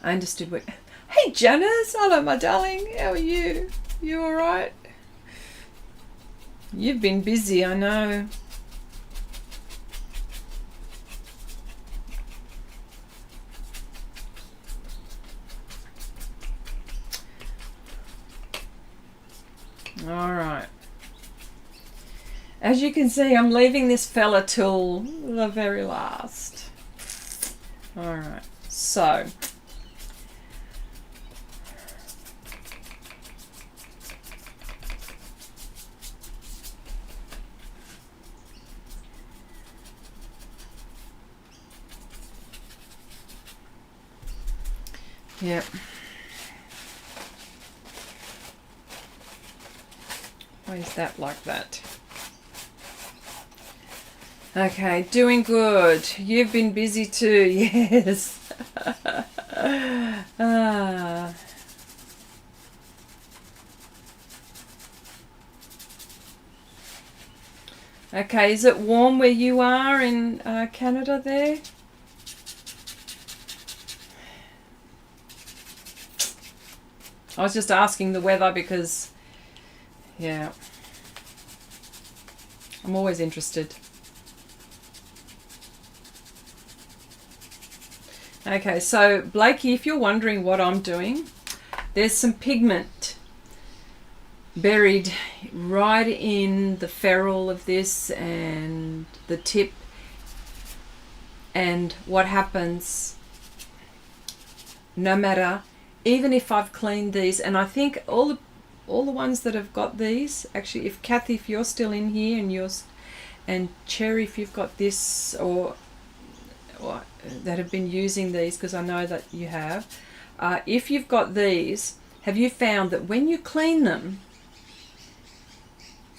I understood what... Hey, Janice! Hello, my darling. How are you? You all right? You've been busy, I know. All right. As you can see, I'm leaving this fella till the very last. All right. So... Yep. Why is that like that? Okay, doing good. You've been busy too, yes. Okay, is it warm where you are in Canada there? I was just asking the weather because, yeah, I'm always interested. Okay, so Blakey, if you're wondering what I'm doing, there's some pigment buried right in the ferrule of this and the tip. And what happens, no matter... Even if I've cleaned these, and I think all the ones that have got these, actually, if Kathy, if you're still in here, and Cherry, if you've got this, or that have been using these, because I know that you have, if you've got these, have you found that when you clean them,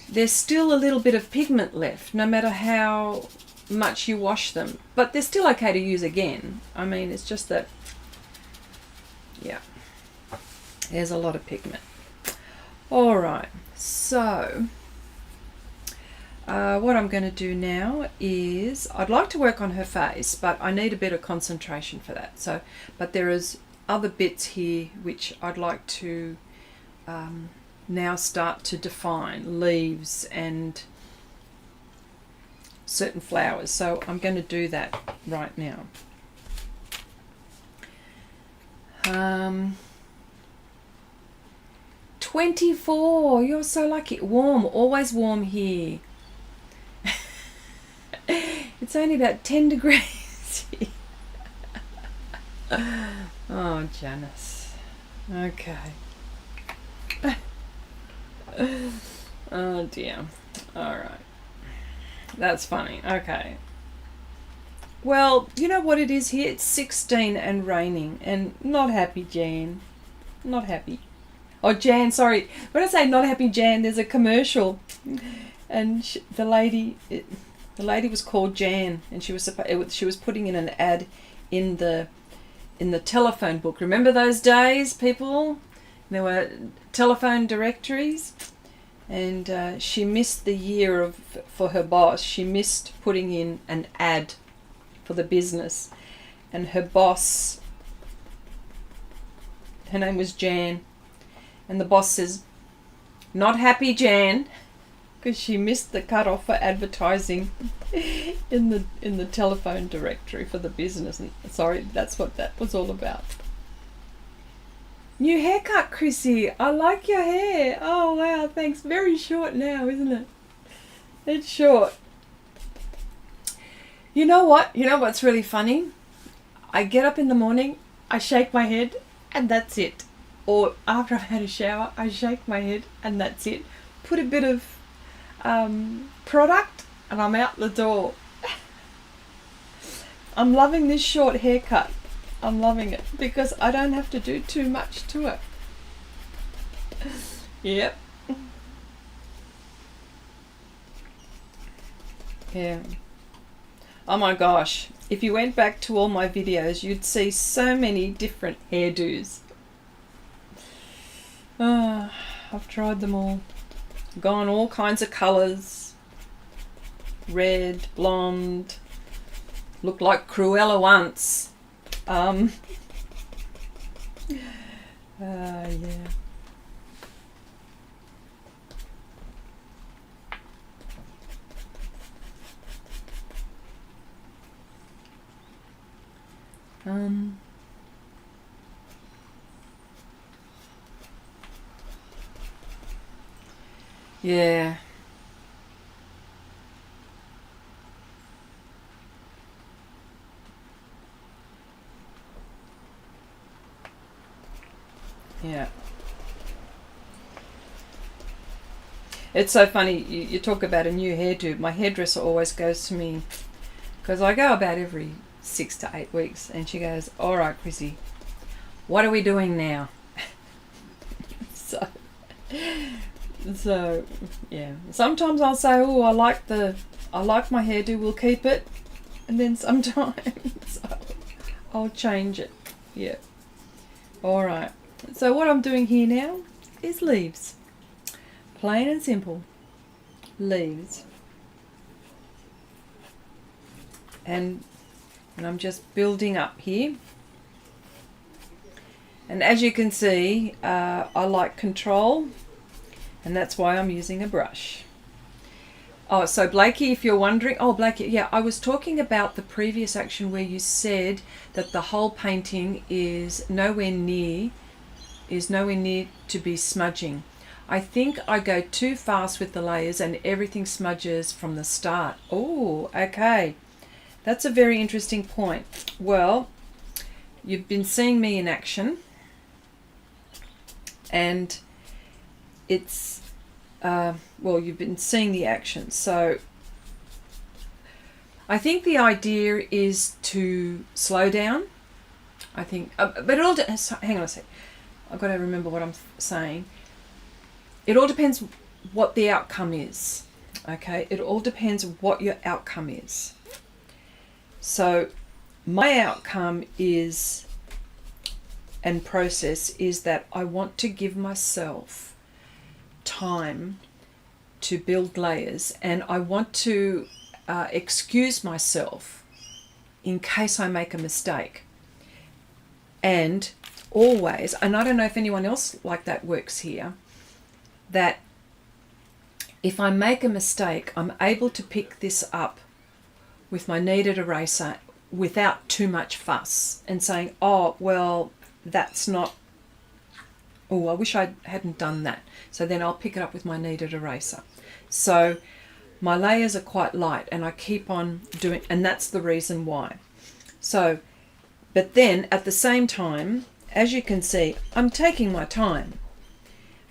there's still a little bit of pigment left, no matter how much you wash them, but they're still okay to use again. I mean, it's just that, yeah. There's a lot of pigment. All right, so what I'm going to do now is, I'd like to work on her face, but I need a bit of concentration for that. So, but there is other bits here which I'd like to now start to define, leaves and certain flowers. So I'm going to do that right now. 24. You're so lucky. Warm, always warm here. It's only about 10 degrees here. Oh, Janice. Okay. Oh dear. Alright. That's funny. Okay. Well, you know what it is here? It's 16 and raining. And not happy, Jan. Not happy. Oh, Jan, sorry. When I say not happy, Jan, there's a commercial. And the lady was called Jan. And she was putting in an ad in the telephone book. Remember those days, people? There were telephone directories, and she missed the year for her boss. She missed putting in an ad for the business, and her boss, her name was Jan, and the boss says, "Not happy, Jan," because she missed the cutoff for advertising in the telephone directory for the business. And sorry, that's what that was all about. New haircut, Chrissy. I like your hair. Oh wow, thanks. Very short now, isn't it? It's short. You know what? You know what's really funny? I get up in the morning, I shake my head, and that's it. Or after I've had a shower, I shake my head, and that's it. Put a bit of product, and I'm out the door. I'm loving this short haircut. I'm loving it because I don't have to do too much to it. Yep. Yeah. Oh my gosh. If you went back to all my videos, you'd see so many different hairdos. I've tried them all. Gone all kinds of colours. Red, blonde. Looked like Cruella once. Yeah. Yeah. Yeah. It's so funny, you talk about a new hairdo. My hairdresser always goes to me, because I go about every 6 to 8 weeks, and she goes, "All right, Chrissy, what are we doing now?" So yeah. Sometimes I'll say, "Oh, I like my hairdo. We'll keep it," and then sometimes I'll change it. Yeah. All right. So what I'm doing here now is leaves. Plain and simple. Leaves. And I'm just building up here. And as you can see, I like control, and that's why I'm using a brush. Oh, so Blakey, if you're wondering, oh Blakey, yeah, I was talking about the previous action where you said that the whole painting is nowhere near to be smudging. I think I go too fast with the layers and everything smudges from the start. Oh, okay. That's a very interesting point. Well, you've been seeing me in action, and it's, well, you've been seeing the action. So I think the idea is to slow down. I think, but it all, hang on a sec. I've got to remember what I'm saying. It all depends what the outcome is. Okay, it all depends what your outcome is. So my outcome is, and process is, that I want to give myself time to build layers, and I want to excuse myself in case I make a mistake. And always, and I don't know if anyone else like that works here, that if I make a mistake, I'm able to pick this up with my kneaded eraser without too much fuss and saying, oh, well, that's not Oh, I wish I hadn't done that. So then I'll pick it up with my kneaded eraser. So my layers are quite light and I keep on doing, and that's the reason why. So, but then at the same time, as you can see, I'm taking my time.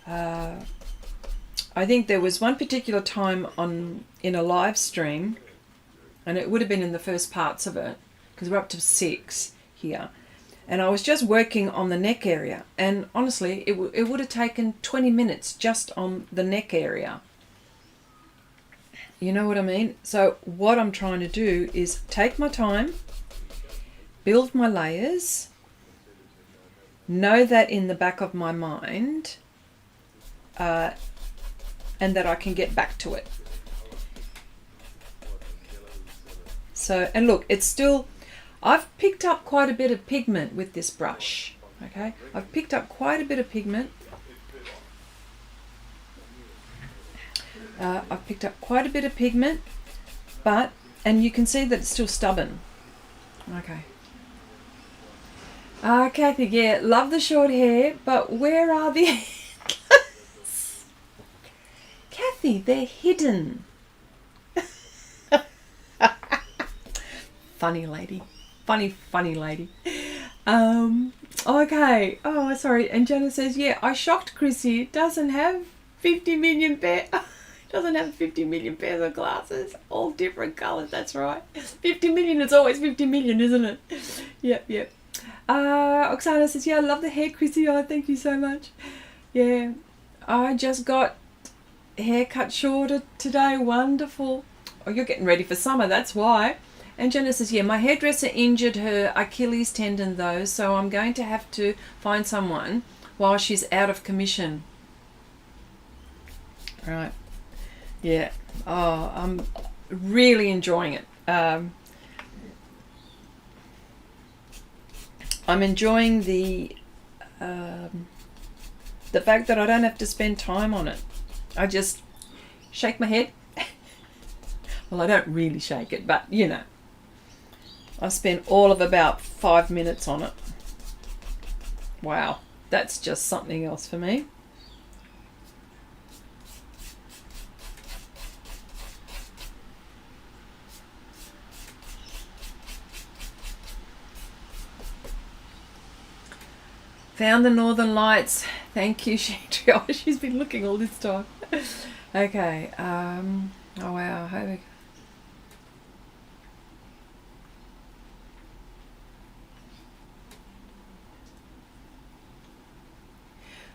I think there was one particular time in a live stream, and it would have been in the first parts of it, because we're up to 6 here. And I was just working on the neck area, and honestly, it would have taken 20 minutes just on the neck area. You know what I mean? So what I'm trying to do is take my time, build my layers, know that in the back of my mind, and that I can get back to it. So, and look, it's still, I've picked up quite a bit of pigment with this brush. Okay, I've picked up quite a bit of pigment. I've picked up quite a bit of pigment, but, and you can see that it's still stubborn. Okay. Kathy, yeah, love the short hair, but where are the antlers? Kathy, they're hidden. Funny lady. Funny lady. Okay. Oh, sorry. And Jenna says, yeah, I shocked Chrissy. It doesn't have 50 million pairs. Doesn't have 50 million pairs of glasses. All different colours. That's right. 50 million is always 50 million, isn't it? Yep. Oksana says, yeah, I love the hair, Chrissy. Oh, thank you so much. Yeah. I just got hair cut shorter today. Wonderful. Oh, you're getting ready for summer. That's why. And Jenna says, yeah, my hairdresser injured her Achilles tendon though, so I'm going to have to find someone while she's out of commission. Right. Yeah. Oh, I'm really enjoying it. I'm enjoying the fact that I don't have to spend time on it. I just shake my head. Well, I don't really shake it, but you know. I spent all of about 5 minutes on it. Wow, that's just something else for me. Found the Northern Lights. Thank you, Shandri. Oh, she's been looking all this time. Okay. Oh, wow.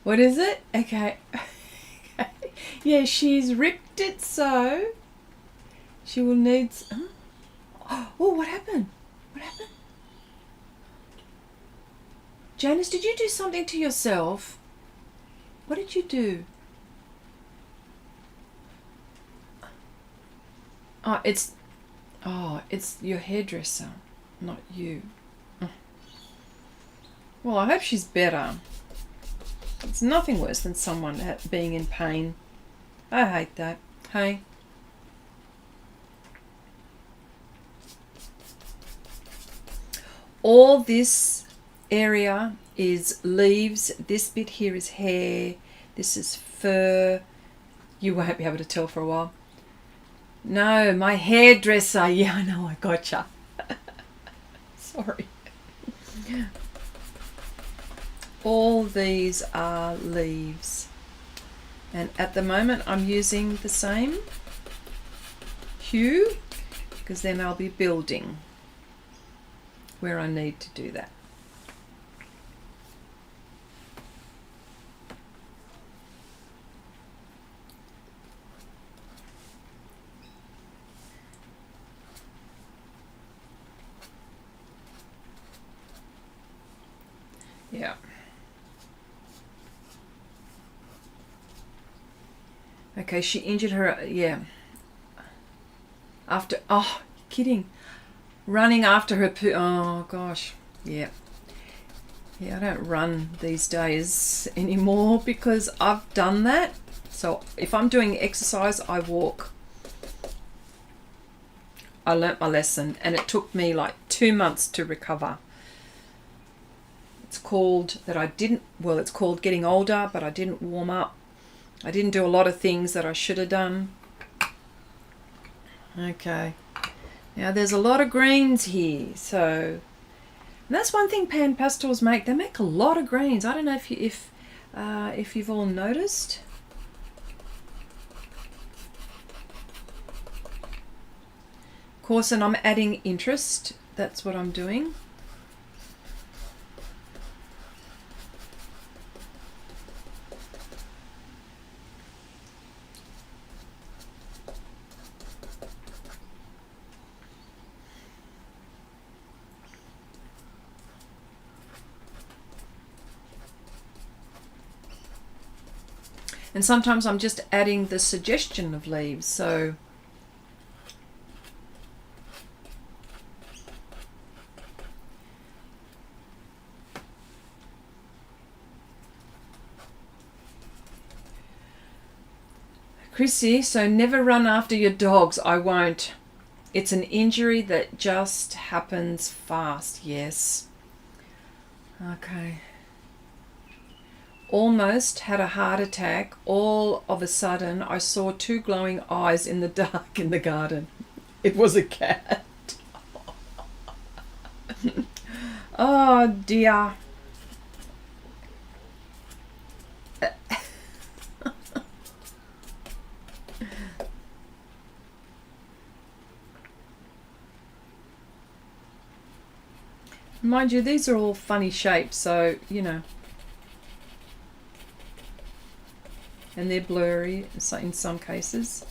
What is it? Okay. Yeah, she's ripped it so she will need... Oh, what happened? What happened? Janice, did you do something to yourself? What did you do? It's your hairdresser, not you. Well, I hope she's better. It's nothing worse than someone being in pain. I hate that. Hey. All this area is leaves. This bit here is hair. This is fur. You won't be able to tell for a while. No, my hairdresser. Yeah, I know. I gotcha. Sorry. All these are leaves, and at the moment I'm using the same hue because then I'll be building where I need to do that. Yeah. Okay, she injured her, yeah. After, oh, kidding. Running after her poo, oh gosh, yeah. Yeah, I don't run these days anymore because I've done that. So if I'm doing exercise, I walk. I learnt my lesson and it took me like 2 months to recover. it's called that I didn't, well, it's called Getting Older, but I didn't warm up. I didn't do a lot of things that I should have done. Okay. Now there's a lot of greens here, so and that's one thing Panpastels make. They make a lot of greens. I don't know if you've all noticed. Of course, and I'm adding interest. That's what I'm doing. And sometimes I'm just adding the suggestion of leaves. So Chrissy, so never run after your dogs. I won't. It's an injury that just happens fast. Yes. Okay. Almost had a heart attack. All of a sudden, I saw two glowing eyes in the dark in the garden. It was a cat. Oh dear. Mind you, these are all funny shapes, so, you know. And they're blurry in some cases.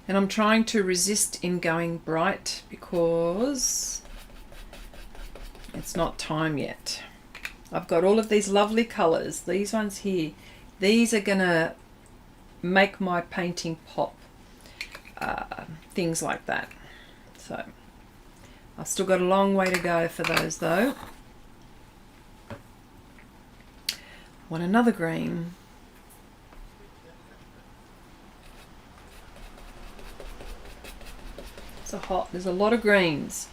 And I'm trying to resist in going bright because it's not time yet. I've got all of these lovely colours. These ones here. These are going to make my painting pop. Things like that. So I've still got a long way to go for those though. Want another green. It's a hot. There's a lot of greens.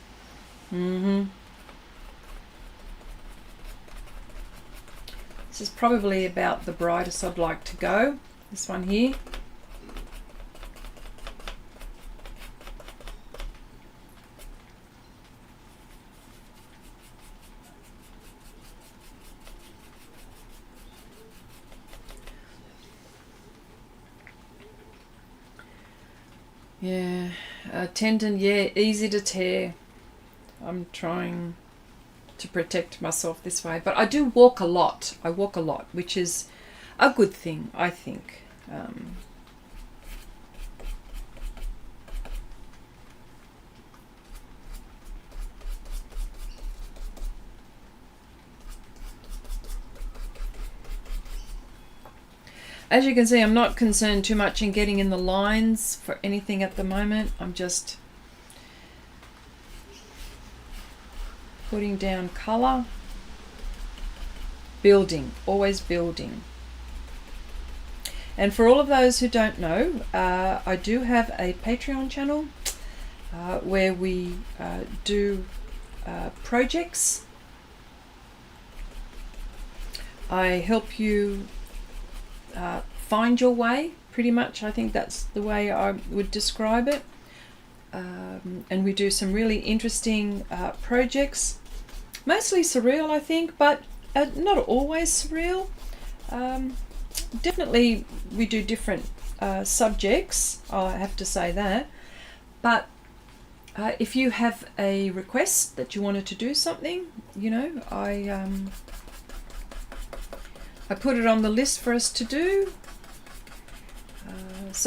This is probably about the brightest I'd like to go. This one here. Yeah, tendon, yeah, easy to tear. I'm trying to protect myself this way, but I do walk a lot. I walk a lot, which is a good thing, I think. As you can see, I'm not concerned too much in getting in the lines for anything at the moment. I'm just putting down colour. Building, always building. And for all of those who don't know, I do have a Patreon channel where we do projects. I help you find your way, pretty much. I think that's the way I would describe it. And we do some really interesting projects, mostly surreal, I think, but not always surreal. Definitely we do different subjects, I have to say that. But if you have a request that you wanted to do something, you know, I put it on the list for us to do.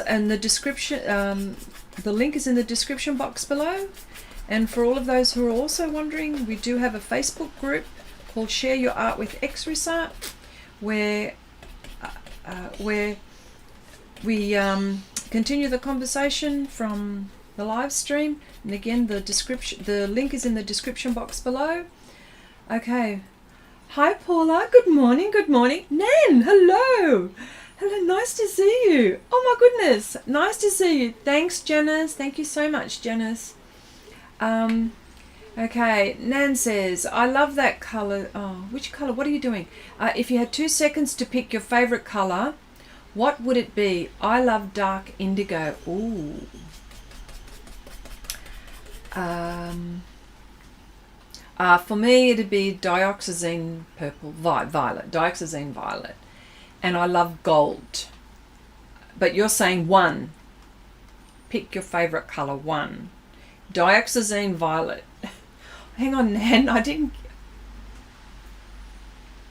And the description, the link is in the description box below. And for all of those who are also wondering, we do have a Facebook group called Share Your Art with Xrissart, where we continue the conversation from the live stream. And again, the link is in the description box below. Okay. Hi Paula, good morning, good morning. Nan, hello. Hello, nice to see you. Oh my goodness, nice to see you. Thanks, Janice. Thank you so much, Janice. Okay, Nan says, I love that colour. Oh, which colour? What are you doing? If you had 2 seconds to pick your favourite colour, what would it be? I love dark indigo. Ooh. For me, it'd be dioxazine purple, violet, dioxazine violet. And I love gold. But you're saying one. Pick your favourite colour, one. Dioxazine violet. Hang on, Nan, I didn't...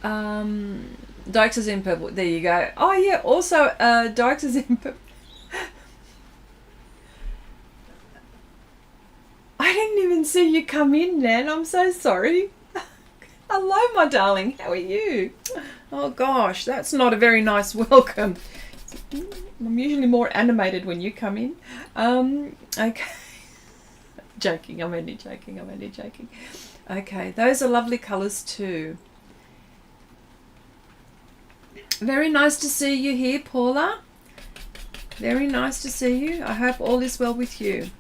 dioxazine purple, there you go. Oh yeah, also dioxazine purple. I didn't even see you come in, Nan. I'm so sorry. Hello, my darling. How are you? Oh, gosh. That's not a very nice welcome. I'm usually more animated when you come in. Okay. Joking. I'm only joking. I'm only joking. Okay. Those are lovely colours too. Very nice to see you here, Paula. Very nice to see you. I hope all is well with you.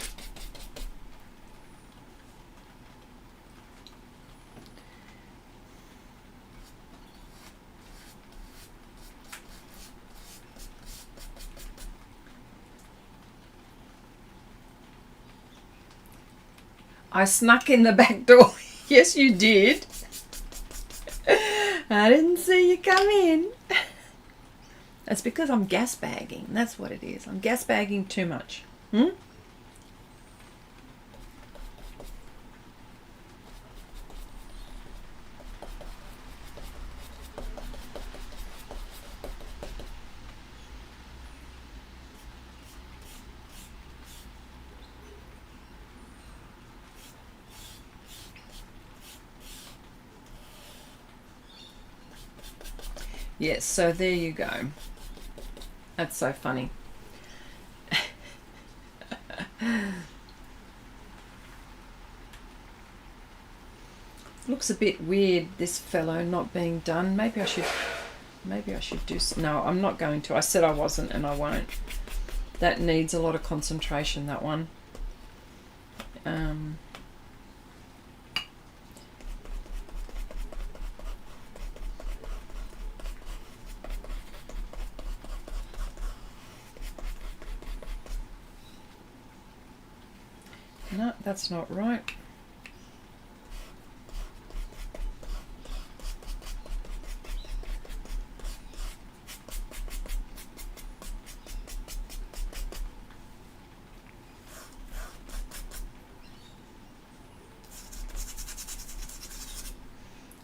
I snuck in the back door. Yes, you did. I didn't see you come in. That's because I'm gas bagging. That's what it is. I'm gas bagging too much. Yes, so there you go. That's so funny. Looks a bit weird, this fellow not being done. Maybe I should do no, I'm not going to. I said I wasn't and I won't. That needs a lot of concentration, that one. No, that's not right.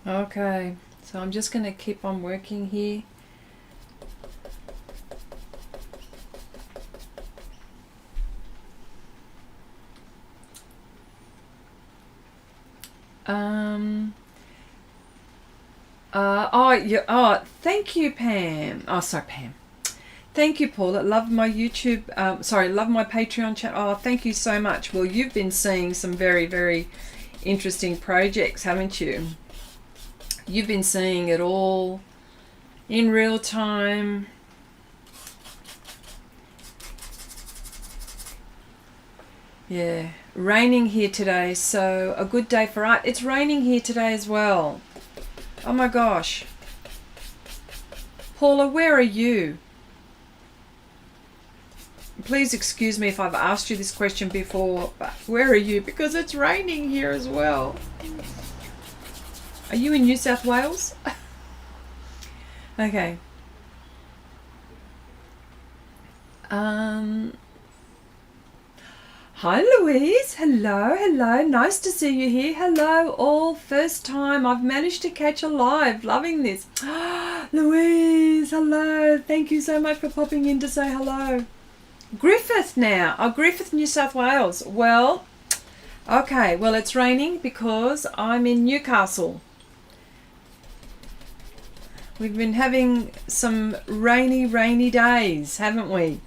Okay, so I'm just going to keep on working here. Thank you, Pam. Oh, sorry, Pam. Thank you, Paula. Love my YouTube, love my Patreon channel. Oh, thank you so much. Well, you've been seeing some very, very interesting projects, haven't you? You've been seeing it all in real time. Yeah, raining here today, so a good day for art. It's raining here today as well. Oh my gosh. Paula, where are you? Please excuse me if I've asked you this question before, but where are you? Because it's raining here as well. Are you in New South Wales? Okay. Hi Louise, hello, hello, nice to see you here. Hello all, first time I've managed to catch a live, loving this. Louise, hello, thank you so much for popping in to say hello. Griffith now, oh Griffith, New South Wales. Well, okay, well it's raining because I'm in Newcastle. We've been having some rainy days, haven't we?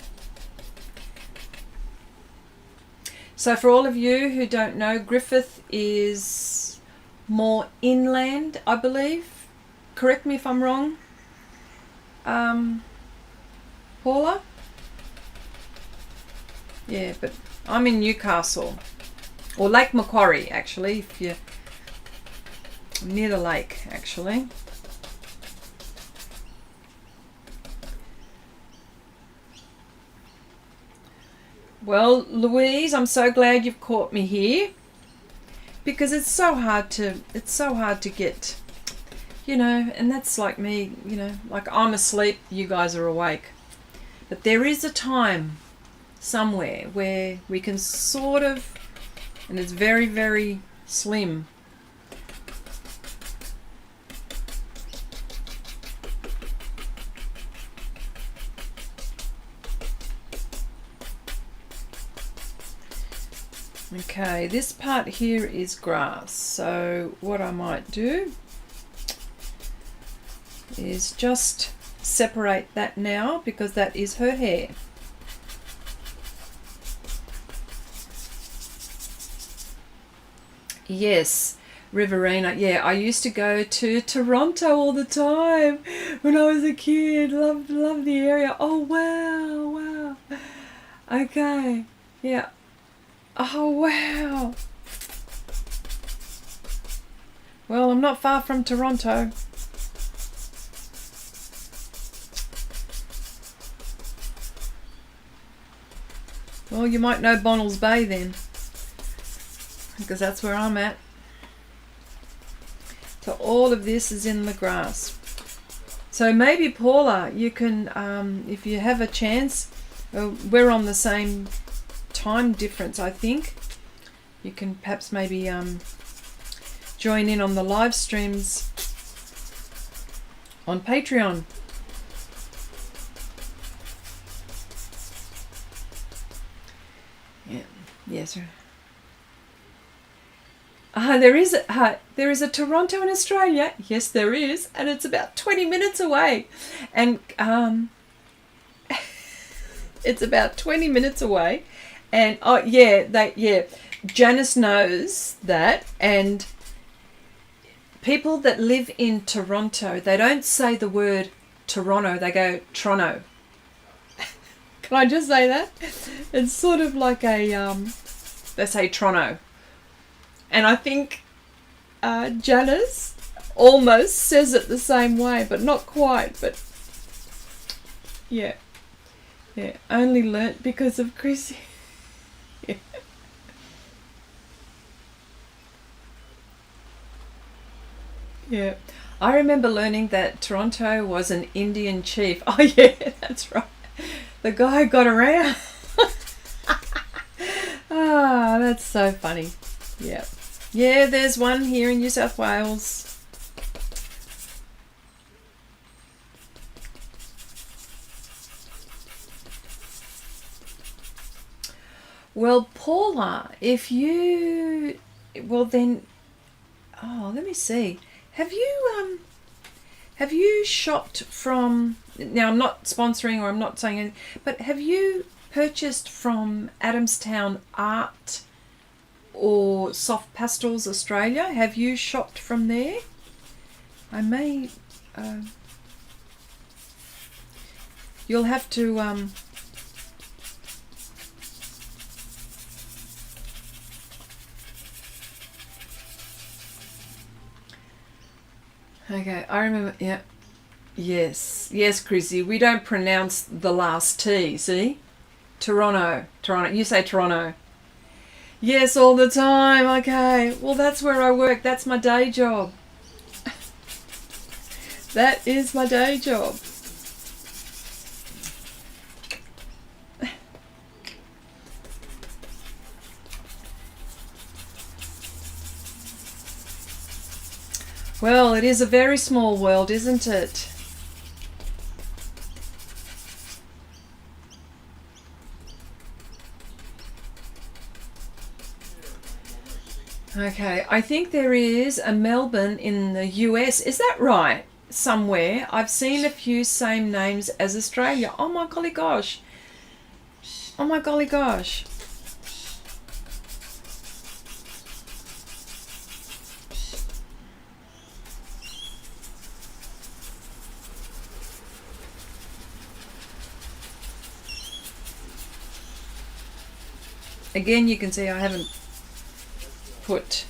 So for all of you who don't know, Griffith is more inland, I believe. Correct me if I'm wrong, Paula? Yeah, but I'm in Newcastle. Or Lake Macquarie, actually, if you're near the lake, actually. Well, Louise, I'm so glad you've caught me here, because it's so hard to get, you know, and that's like me, you know, like I'm asleep, you guys are awake. But there is a time somewhere where we can sort of, and it's very, very slim. Okay, this part here is grass, so what I might do is just separate that now, because that is her hair. Yes, Riverina. Yeah, I used to go to Toronto all the time when I was a kid. Loved the area. Oh, wow. Okay, yeah. Oh, wow. Well, I'm not far from Toronto. Well, you might know Bonnells Bay then, because that's where I'm at. So all of this is in the grass. So maybe Paula, you can, if you have a chance, we're on the same time difference, I think. You can perhaps maybe join in on the live streams on Patreon. Yeah. Yes. There is a Toronto in Australia. Yes, there is, and it's about 20 minutes away. And it's about 20 minutes away. And oh yeah, Janice knows that. And people that live in Toronto, they don't say the word Toronto, they go Toronto. Can I just say that? It's sort of like a they say Toronto. And I think Janice almost says it the same way, but not quite. But yeah, only learnt because of Chrissy. Yeah. Yeah, I remember learning that Toronto was an Indian chief. Oh yeah, that's right. The guy got around. Ah, that's so funny. Yeah. Yeah, there's one here in New South Wales. Well, Paula, if you, well then, oh, let me see. Have you shopped from, now I'm not sponsoring or I'm not saying anything, but have you purchased from Adamstown Art or Sofft Pastels Australia? Have you shopped from there? I may, you'll have to, okay, I remember, yeah. Yes, Chrissy, we don't pronounce the last T, see? Toronto, you say Toronto. Yes, all the time, okay. Well, that's where I work, that's my day job. That is my day job. Well, it is a very small world, isn't it? Okay, I think there is a Melbourne in the US. Is that right? Somewhere. I've seen a few same names as Australia. Oh my golly gosh. Oh my golly gosh. Again, you can see I haven't put,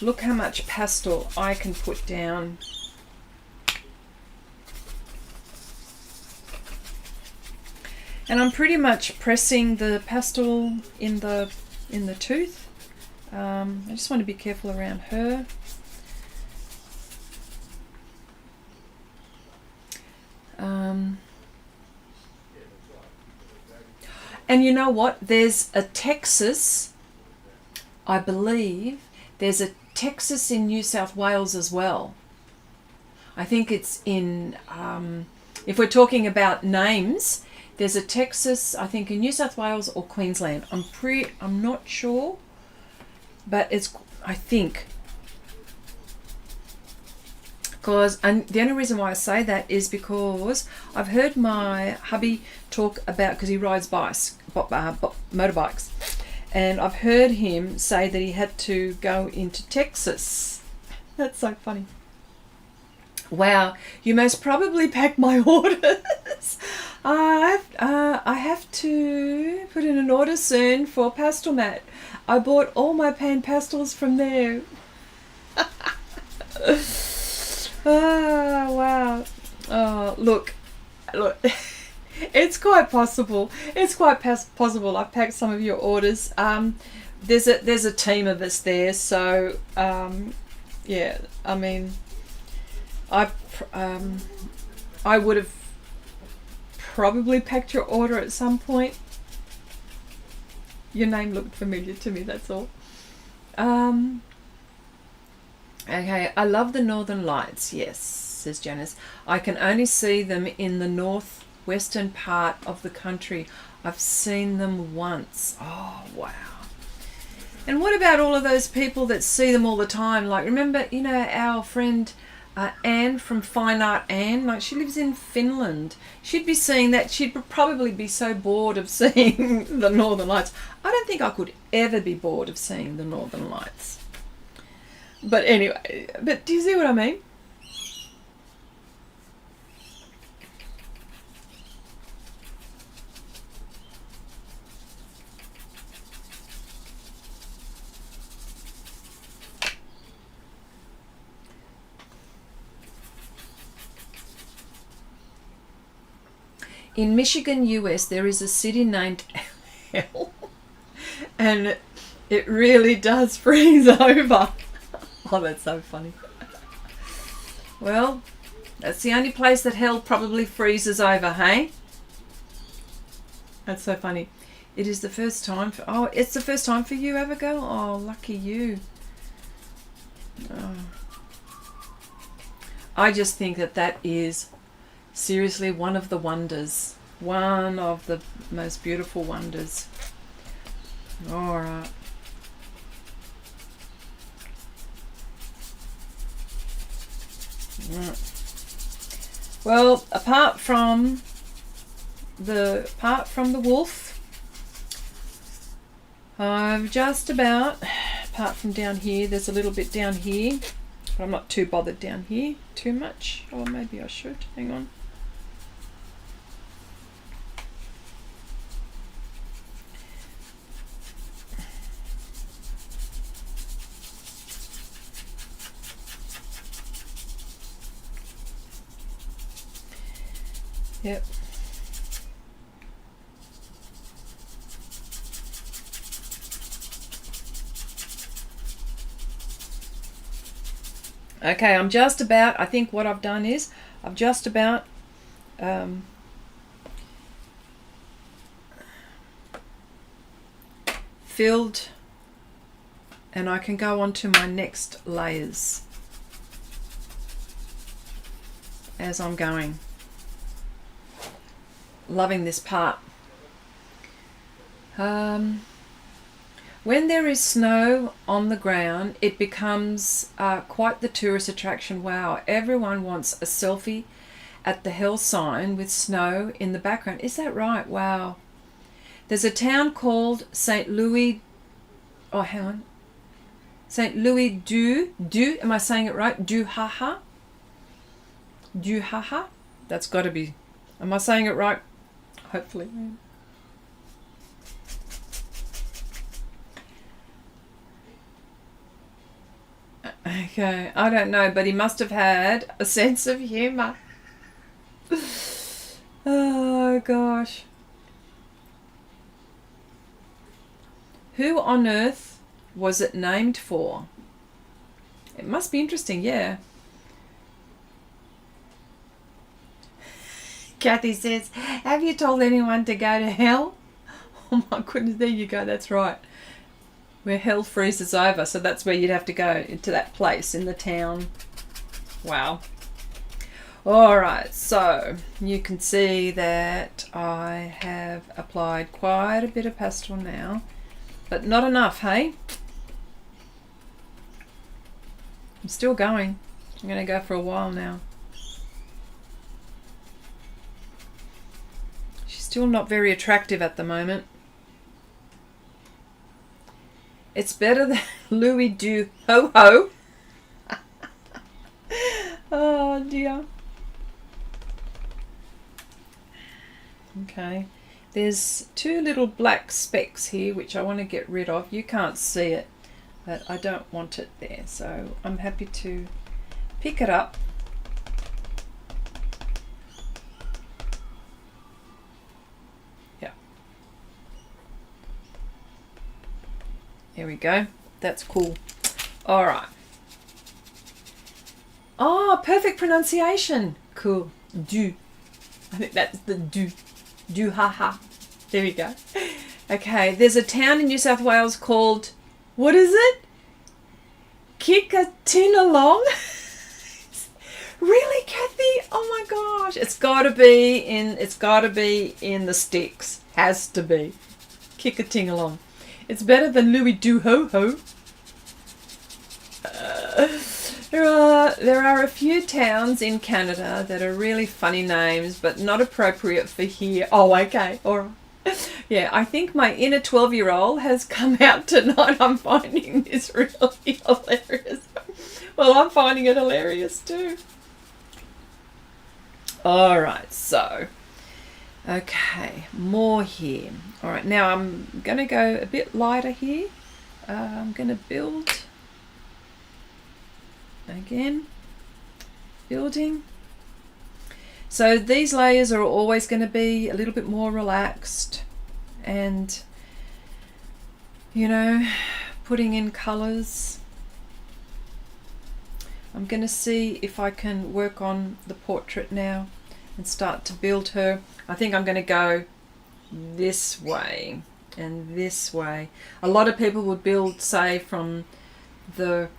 look how much pastel I can put down. And I'm pretty much pressing the pastel in the tooth. I just want to be careful around her. And you know what? There's a Texas, I believe, there's a Texas in New South Wales as well. I think it's in, if we're talking about names, there's a Texas, I think in New South Wales or Queensland. I'm not sure, but it's, I think. And the only reason why I say that is because I've heard my hubby talk about, because he rides motorbikes, and I've heard him say that he had to go into Texas. That's so funny. Wow, you most probably pack my orders. I have to put in an order soon for Pastelmat. I bought all my Panpastels from there. Oh, wow. Oh, look. It's quite possible. It's quite possible I've packed some of your orders. There's a team of us there, so yeah. I mean, I would have probably packed your order at some point. Your name looked familiar to me. That's all. Okay, I love the Northern Lights. Yes, says Janice. I can only see them in the northwestern part of the country. I've seen them once. Oh, wow. And what about all of those people that see them all the time? Like, remember, you know, our friend Anne from Fine Art Anne? Like, she lives in Finland. She'd be seeing that. She'd probably be so bored of seeing the Northern Lights. I don't think I could ever be bored of seeing the Northern Lights. But anyway, do you see what I mean? In Michigan, US, there is a city named Hell, and it really does freeze over. Oh, that's so funny. Well, that's the only place that hell probably freezes over, hey? That's so funny. It is the first time for... Oh, it's the first time for you ever go? Oh, lucky you. Oh. I just think that is seriously one of the wonders. One of the most beautiful wonders. All right. Well, apart from the wolf, I've just about, apart from down here, there's a little bit down here, but I'm not too bothered down here too much. Or maybe I should. Hang on. Yep. Okay, I'm just about, I think what I've done is, I've just about filled, and I can go on to my next layers as I'm going. Loving this part. When there is snow on the ground, it becomes quite the tourist attraction. Wow, everyone wants a selfie at the hell sign with snow in the background. Is that right? Wow. There's a town called St. Louis. Oh, hang on. St. Louis du. Am I saying it right? Du Haha. That's got to be. Am I saying it right? Hopefully. Okay, I don't know, but he must have had a sense of humour. Oh gosh. Who on earth was it named for? It must be interesting, yeah. Kathy says, have you told anyone to go to hell? Oh my goodness, there you go, that's right. Where hell freezes over, so that's where you'd have to go, into that place in the town. Wow. Alright, so you can see that I have applied quite a bit of pastel now, but not enough, hey? I'm still going. I'm going to go for a while now. She's still not very attractive at the moment. It's better than Louis Du Ho Ho. Oh dear. Okay, there's two little black specks here which I want to get rid of. You can't see it, but I don't want it there, so I'm happy to pick it up. Yeah, there we go. That's cool. All right. Oh, perfect pronunciation. Cool. Du. I think that's the du. Du ha ha. There we go. Okay, there's a town in New South Wales called, what is it? Kikatinalong? Really, Kathy? Oh my gosh. It's gotta be in the sticks. Has to be. Kikatingalong. It's better than Louis Du Ho Ho. There are a few towns in Canada that are really funny names, but not appropriate for here. Oh, okay. All right. Yeah, I think my inner 12-year-old has come out tonight. I'm finding this really hilarious. Well, I'm finding it hilarious too. All right, so, okay, more here. All right, now I'm going to go a bit lighter here. I'm going to build again. Building. So these layers are always going to be a little bit more relaxed, and you know, putting in colors. I'm going to see if I can work on the portrait now and start to build her. I think I'm going to go this way and this way. A lot of people would build, say, from the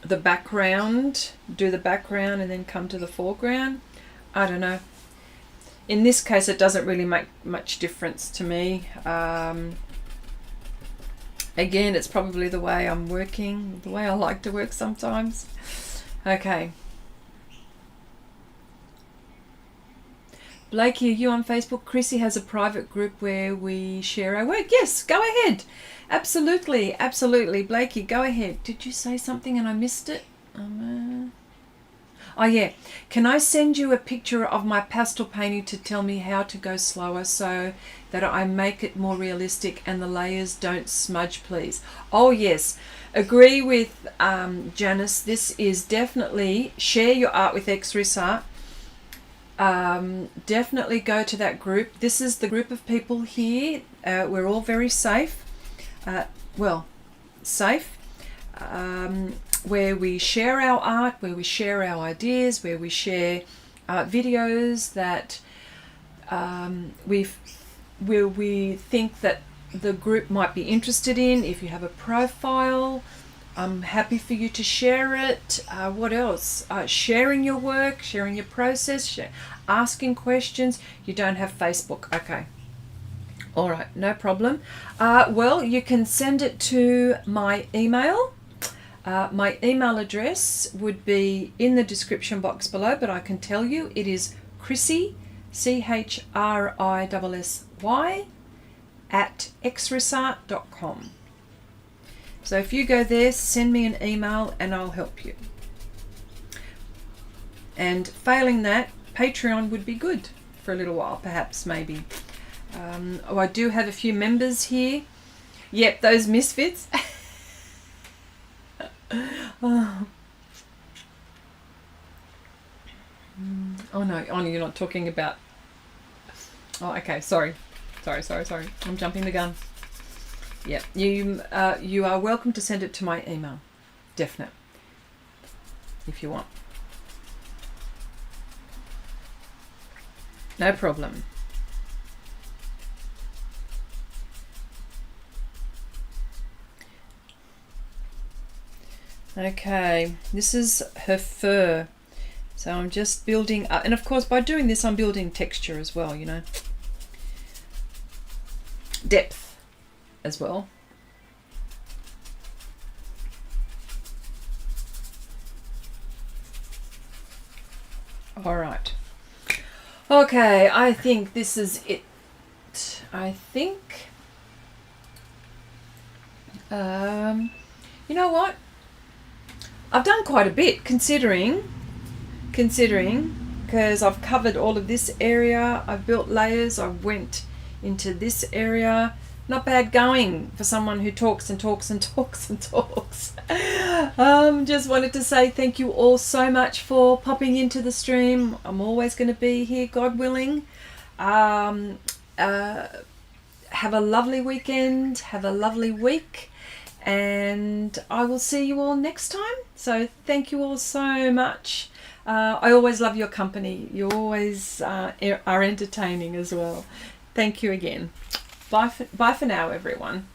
background, do the background and then come to the foreground. I don't know. In this case, it doesn't really make much difference to me. Again, it's probably the way I'm working, the way I like to work sometimes. Okay. Blakey, are you on Facebook? Chrissy has a private group where we share our work. Yes, go ahead. Absolutely, absolutely. Blakey, go ahead. Did you say something and I missed it? Oh yeah. Can I send you a picture of my pastel painting to tell me how to go slower so that I make it more realistic and the layers don't smudge, please? Oh yes. Agree with Janice. This is definitely share your art with Xrissart. Definitely go to that group. This is the group of people here. We're all very safe. Safe. Where we share our art, where we share our ideas, where we share videos that where we think that the group might be interested in. If you have a profile, I'm happy for you to share it. What else? Sharing your work, sharing your process, asking questions. You don't have Facebook. Okay. All right, no problem. Well, you can send it to my email. My email address would be in the description box below, but I can tell you it is Chrissy, CHRISSY, at xrissart.com. So if you go there, send me an email and I'll help you. And failing that, Patreon would be good for a little while, perhaps, maybe. I do have a few members here. Yep, those misfits. Oh, no, you're not talking about... Oh, okay, sorry. I'm jumping the gun. Yeah, you are welcome to send it to my email. Definite. If you want. No problem. Okay, this is her fur. So I'm just building up, and of course by doing this I'm building texture as well, you know. Depth as well. All right. Okay, I think this is it. I think, you know what? I've done quite a bit considering, because I've covered all of this area. I've built layers. I went into this area. Not bad going for someone who talks and talks and talks and talks. Just wanted to say thank you all so much for popping into the stream. I'm always going to be here, God willing. Have a lovely weekend. Have a lovely week. And I will see you all next time. So thank you all so much. I always love your company. You always are entertaining as well. Thank you again. Bye for now, everyone.